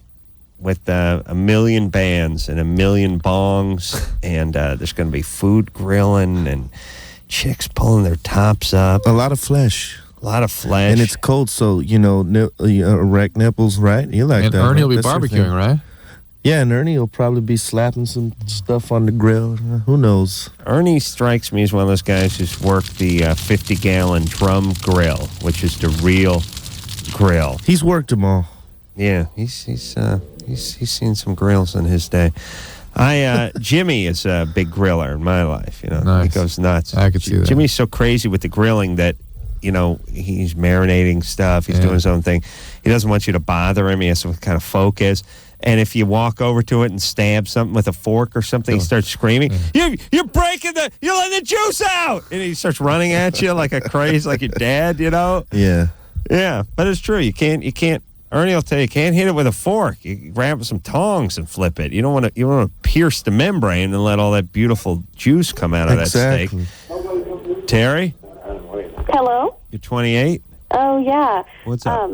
with a million bands and a million bongs. And there's going to be food grilling and chicks pulling their tops up. A lot of flesh. A lot of flesh. And it's cold, so, erect nipples, right? You like And that. Ernie will be That's your barbecuing, thing. right? Yeah, and Ernie will probably be slapping some stuff on the grill. Who knows? Ernie strikes me as one of those guys who's worked the 50-gallon drum grill, which is the real grill. He's worked them all. Yeah, he's seen some grills in his day. Jimmy is a big griller in my life. You know, Nice. He goes nuts. I could see that. Jimmy's so crazy with the grilling that, he's marinating stuff. He's doing his own thing. He doesn't want you to bother him. He has to kind of focus. And if you walk over to it and stab something with a fork or something, he starts screaming, you're breaking you're letting the juice out. And he starts running at you like a crazy, like your dad, Yeah. Yeah, but it's true. You can't, Ernie will tell you can't hit it with a fork. You grab it with some tongs and flip it. You don't want to pierce the membrane and let all that beautiful juice come out of that steak. Terry? Hello? You're 28? Oh, yeah. What's up?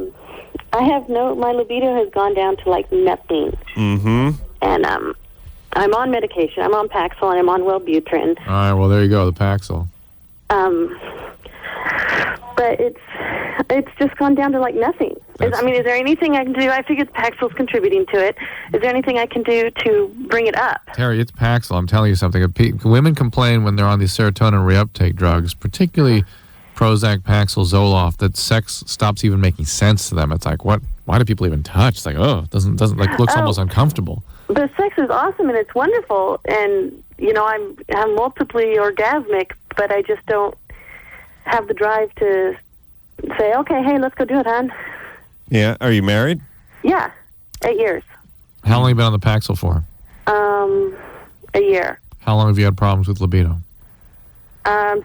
My libido has gone down to like nothing. Mm-hmm. And I'm on medication. I'm on Paxil and I'm on Wellbutrin. All right, well, there you go, the Paxil. But it's just gone down to like nothing. Is there anything I can do? I figured Paxil's contributing to it. Is there anything I can do to bring it up? Terry, it's Paxil. I'm telling you something. Women complain when they're on these serotonin reuptake drugs, particularly Prozac, Paxil, Zoloft, that sex stops even making sense to them. It's like, what? Why do people even touch? It's like, it doesn't like looks almost uncomfortable. The sex is awesome and it's wonderful, and I'm multiply orgasmic, but I just don't have the drive to say, okay, hey, let's go do it, hon. Yeah. Are you married? Yeah, 8 years. How long have you been on the Paxil for? A year. How long have you had problems with libido?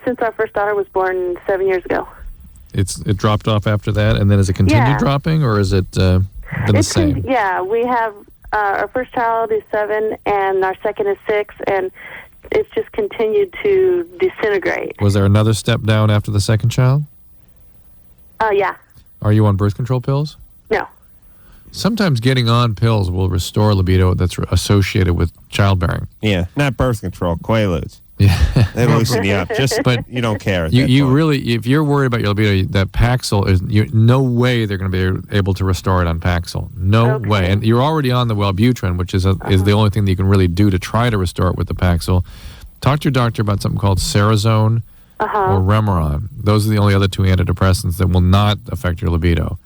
Since our first daughter was born 7 years ago. It dropped off after that, and then has it continued dropping, or is it been the same? We have our first child is 7, and our second is 6, and it's just continued to disintegrate. Was there another step down after the second child? Yeah. Are you on birth control pills? No. Sometimes getting on pills will restore libido that's associated with childbearing. Yeah, not birth control, Quaaludes. Yeah. They loosen you up, but you don't care. You really, if you're worried about your libido, that Paxil is no way they're going to be able to restore it on Paxil. No way. And you're already on the Wellbutrin, which is the only thing that you can really do to try to restore it with the Paxil. Talk to your doctor about something called Cerazone or Remeron. Those are the only other two antidepressants that will not affect your libido.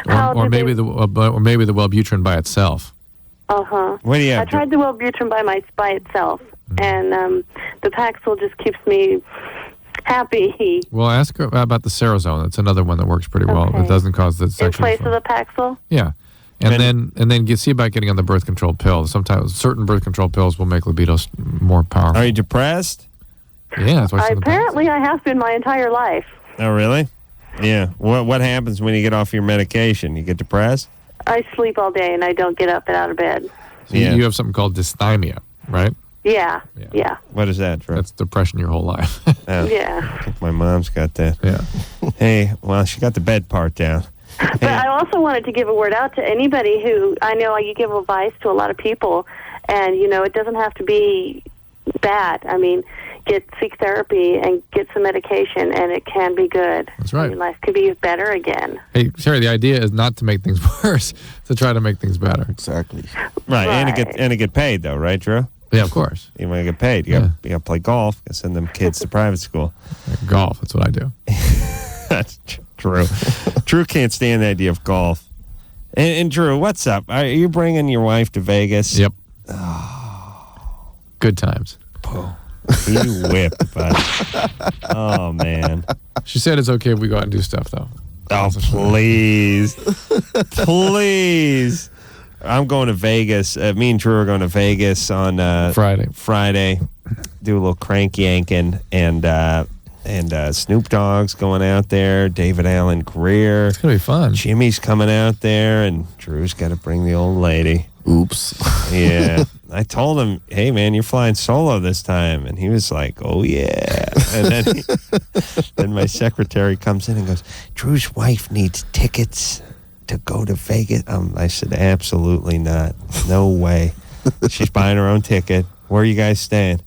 Or maybe the Wellbutrin by itself. What do you have? I tried the Wellbutrin by itself, and the Paxil just keeps me happy. Well, ask her about the Cerazone. That's another one that works pretty well. It doesn't cause the In sexual place of the Paxil? Yeah. And then you see about getting on the birth control pills. Sometimes certain birth control pills will make libido more powerful. Are you depressed? Yeah, that's why Apparently, I have been my entire life. Oh, really? Yeah. What happens when you get off your medication? You get depressed? I sleep all day, and I don't get up and out of bed. So you have something called dysthymia, right? Yeah. What is that, Drew? That's depression your whole life. Yeah. I think my mom's got that. Yeah. Hey, well, she got the bed part down. But I also wanted to give a word out to anybody who, I know you give advice to a lot of people, and, it doesn't have to be bad. I mean, seek therapy and get some medication, and it can be good. That's right. I mean, life could be better again. Hey, Terry, the idea is not to make things worse, to try to make things better. Exactly. Right. And to get paid, though, right, Drew? Yeah, of course. You want to get paid. You got to play golf. Got to send them kids to private school. Golf, that's what I do. That's true. Drew can't stand the idea of golf. And Drew, what's up? Are you bringing your wife to Vegas? Yep. Oh. Good times. You whipped, bud. Oh, man. She said it's okay if we go out and do stuff, though. Oh, please. Please. I'm going to Vegas. Me and Drew are going to Vegas on Friday. Do a little crank yanking, and Snoop Dogg's going out there. David Allen Greer. It's gonna be fun. Jimmy's coming out there, and Drew's got to bring the old lady. Oops. Yeah. I told him, hey, man, you're flying solo this time. And he was like, oh, yeah. And then, then my secretary comes in and goes, Drew's wife needs tickets to go to Vegas. I said, absolutely not. No way. She's buying her own ticket. Where are you guys staying?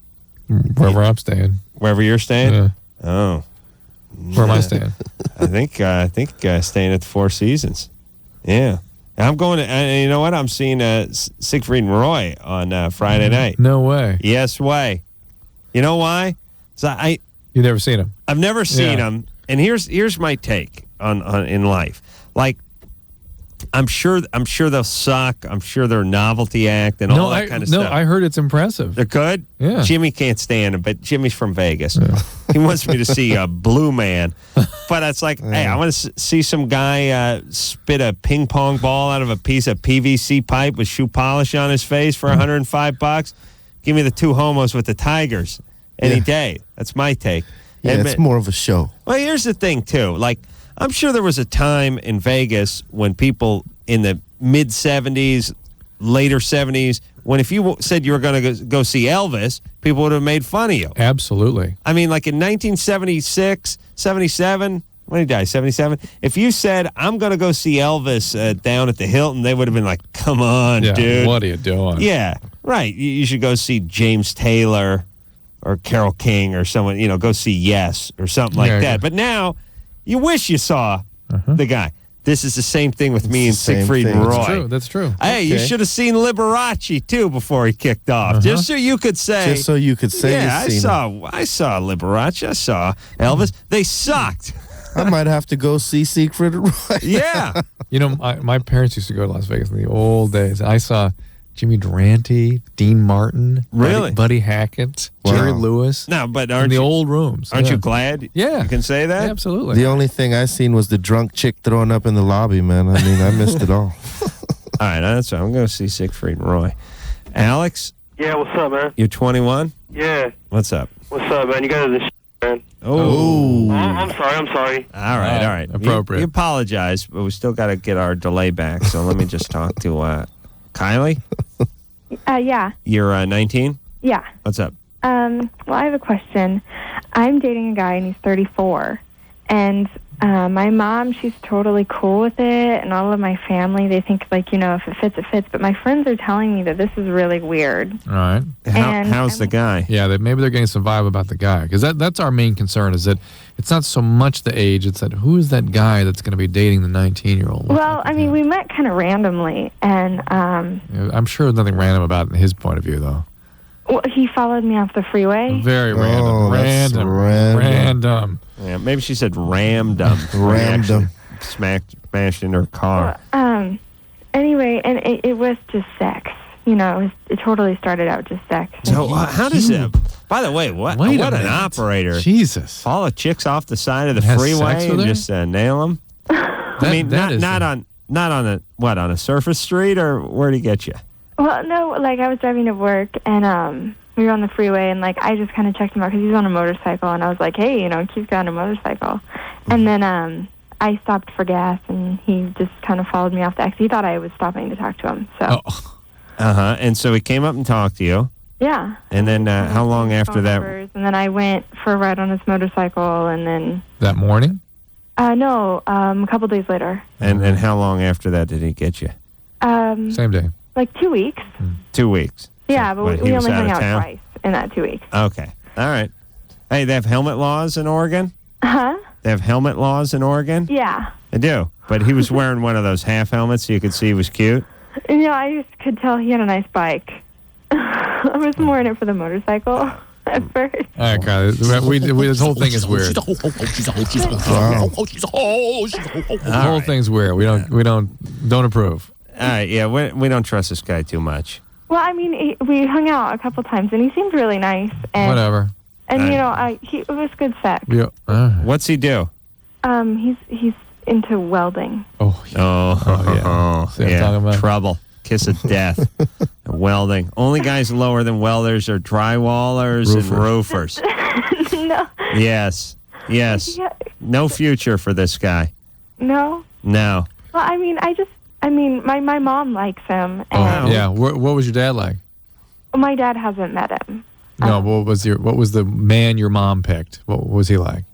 Wherever I'm staying. Wherever you're staying? Yeah. Oh. Where am I staying? I think staying at the Four Seasons. Yeah. I'm going to, and you know what? I'm seeing Siegfried and Roy on Friday night. No way. Yes way. You know why? You've never seen him. I've never seen him. And here's my take on in life. Like, I'm sure they'll suck. I'm sure they're a novelty act and all that kind of stuff. No, I heard it's impressive. They're good? Yeah. Jimmy can't stand him, but Jimmy's from Vegas. Yeah. He wants me to see a Blue Man. But it's like, hey, I want to see some guy spit a ping pong ball out of a piece of PVC pipe with shoe polish on his face for $105. Give me the two homos with the Tigers any day. That's my take. Yeah, it's more of a show. Well, here's the thing, too. Like, I'm sure there was a time in Vegas when people in the mid-'70s, later 70s, when if you said you were going to go see Elvis, people would have made fun of you. Absolutely. I mean, like in 1976, 77, when did he die, 77? If you said, I'm going to go see Elvis down at the Hilton, they would have been like, come on, dude. What are you doing? Yeah, right. You should go see James Taylor or Carole King or someone, go see Yes or something like that. But now, you wish you saw the guy. This is the same thing with me and the same Siegfried thing. and That's Roy. That's true. Hey, you Okay. should have seen Liberace too before he kicked off, just so you could say. Just so you could say Yeah, you've seen I saw Liberace. I saw Elvis. They sucked. I might have to go see Siegfried and Roy. Yeah. You know, my parents used to go to Las Vegas in the old days. I saw Jimmy Durante, Dean Martin, Really? Buddy Hackett, Jerry Lewis. No, but in aren't the you, old rooms. Aren't Yeah. you glad? Yeah. You can say that? Yeah, absolutely. The only thing I seen was the drunk chick throwing up in the lobby, man. I mean, I missed it all. All right, that's right. I'm going to see Siegfried and Roy. Alex, Yeah, what's up, man? you're 21? Yeah, What's up? what's up, man? You guys are the man. Oh. I'm sorry. All right. Appropriate. You apologize, but we still got to get our delay back. So let me just talk to Kylie. Yeah. You're 19? Yeah. What's up? Well, I have a question. I'm dating a guy, and he's 34. And my mom, she's totally cool with it. And all of my family, they think, like, you know, if it fits, it fits. But my friends are telling me that this is really weird. All right. How's the guy? Yeah, maybe they're getting some vibe about the guy. Because that's our main concern, is that it's not so much the age, it's that who is that guy that's going to be dating the 19-year-old? Well, I mean, we met kind of randomly. And I'm sure there's nothing random about it in his point of view, though. well, he followed me off the freeway. Very random. Oh, that's Random. Yeah, maybe she said rammed. Random. Smashed in her car. Anyway, and it was just sex. You know, it totally started out just sex. So how does it? By the way, what Wait a an minute. operator! Jesus, follow chicks off the side of the Has freeway sex with and her? just nail them. I mean, that not on a surface street, or where'd he get you? Well, no, like I was driving to work and we were on the freeway and like I just kind of checked him out because he's on a motorcycle and I was like, hey, you know, keep on a motorcycle. And then I stopped for gas and he just kind of followed me off the exit. He thought I was stopping to talk to him. So And so he came up and talked to you. yeah. And then how long after that? And then I went for a ride on his motorcycle and then That morning? no, a couple days later. And how long after that did he get you? Same day. Like 2 weeks. 2 weeks. Yeah, but what, we he was only out hung of out town? twice in that 2 weeks. Okay. All right. Hey, they have helmet laws in Oregon? Huh? They have helmet laws in Oregon? Yeah. They do. But he was wearing one of those half helmets so you could see he was cute. You know, I just could tell he had a nice bike. I was more in it for the motorcycle at first. All right, Kylie. This whole thing is weird. The whole thing's weird. We don't approve. All right, yeah, we don't trust this guy too much. Well, I mean, we hung out a couple times, and he seemed really nice. And, Whatever. And you know, it was good sex. Yeah. What's he do? He's into welding. Oh, See what I'm talking about? Trouble. Kiss of death. Welding. Only guys lower than welders are drywallers and roofers. No. Yes. Yeah. No future for this guy. No. No. Well, I mean, my mom likes him. Oh, yeah. What was your dad like? My dad hasn't met him. No, what was the man your mom picked? What was he like?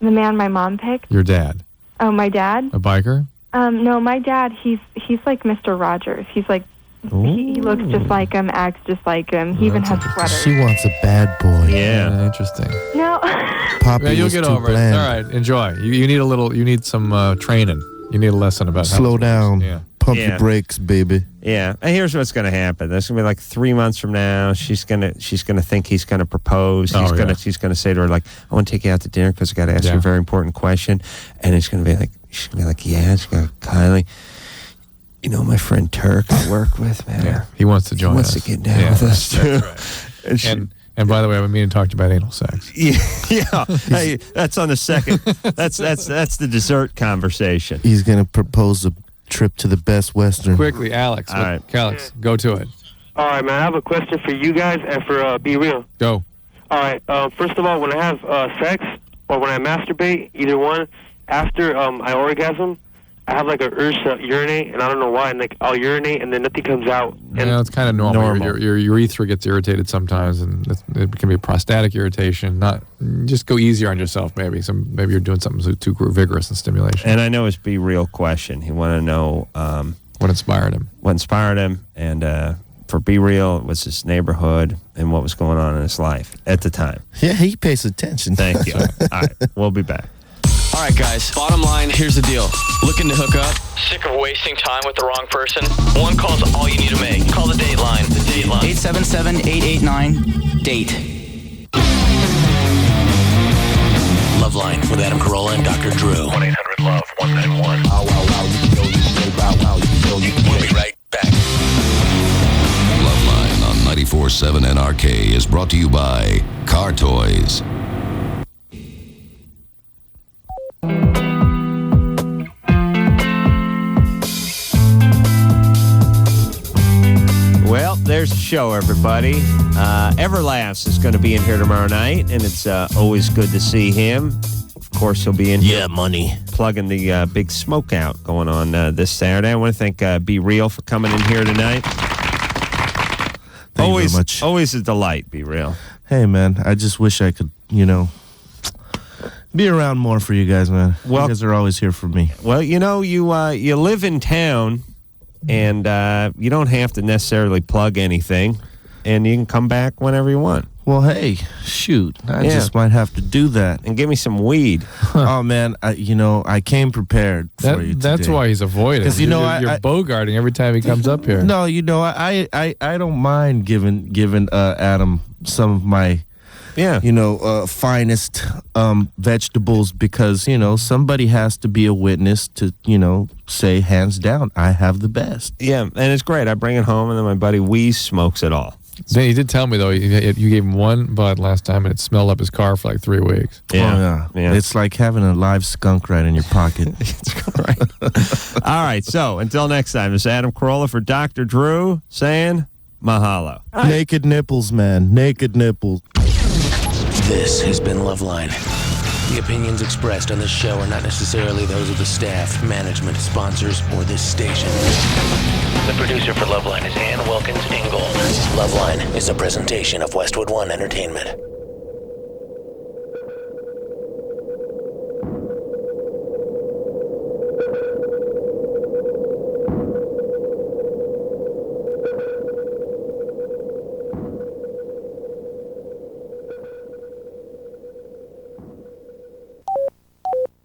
The man my mom picked. Your dad? Oh, my dad? A biker? No, my dad, he's like Mr. Rogers. He's like, he looks just like him, acts just like him. He even has sweaters. She wants a bad boy. Yeah. Interesting. No. Poppy Yeah, you'll was get too over bland. it. All right, enjoy. You need some training. You need a lesson about how Slow down. Yeah. Pump Yeah. your brakes, baby. Yeah. And here's what's going to happen. There's going to be like 3 months from now. She's gonna think he's going to propose. She's going to say to her like, "I want to take you out to dinner because I got to ask you a very important question." And she's going to be like, "Yeah." She's going to Kylie. You know my friend Turk I work with, man. Yeah. He wants to join He wants us. to get down with us too. That's right. And by the way, I've been meaning to talk to you about anal sex. Yeah. Hey, that's on the second. That's the dessert conversation. He's gonna propose a trip to the Best Western. Quickly, Alex. All right. Alex, go to it. All right, man. I have a question for you guys and for Be Real. Go. All right. First of all, when I have sex or when I masturbate, either one, after I orgasm, I have like an urge to urinate, and I don't know why. And like I'll urinate, and then nothing comes out. And Yeah, it's kind of normal. Your urethra gets irritated sometimes, and it can be a prostatic irritation. Just go easier on yourself, maybe. Maybe you're doing something too vigorous in stimulation. And I know his Be Real question. He wanted to know what inspired him. What inspired him, and for Be Real, it was his neighborhood and what was going on in his life at the time. Yeah, he pays attention. Thank you. All right, we'll be back. All right, guys. Bottom line, here's the deal. Looking to hook up? Sick of wasting time with the wrong person? One call's all you need to make. Call the Dateline. The Dateline. 877-889-DATE. LoveLine with Adam Carolla and Dr. Drew. 1-800-LOVE-191. We'll be right back. LoveLine on 94.7 NRK is brought to you by Car Toys. Well, there's the show, everybody. Everlast is going to be in here tomorrow night, and it's always good to see him. Of course, he'll be in here plugging the big smoke out going on this Saturday. I want to thank Be Real for coming in here tonight. Thank you very much. Always a delight, Be Real. Hey, man, I just wish I could, be around more for you guys, man. Well, you guys are always here for me. Well, you live in town, and you don't have to necessarily plug anything, and you can come back whenever you want. Well, hey, shoot, I just might have to do that. And give me some weed. Oh, man, I came prepared for you today. That's why he's avoiding. Because, you're bogarting every time he comes up here. No, I don't mind giving Adam some of my finest vegetables because, somebody has to be a witness to, say hands down, I have the best. Yeah, and it's great. I bring it home, and then my buddy Wheeze smokes it all. He did tell me, though, you gave him one bud last time, and it smelled up his car for like 3 weeks. Yeah. It's like having a live skunk right in your pocket. Right. All right, so until next time, it's Adam Carolla for Dr. Drew saying mahalo. Naked nipples, man. Naked nipples. This has been LoveLine. The opinions expressed on this show are not necessarily those of the staff, management, sponsors, or this station. The producer for LoveLine is Ann Wilkins Ingold. LoveLine is a presentation of Westwood One Entertainment.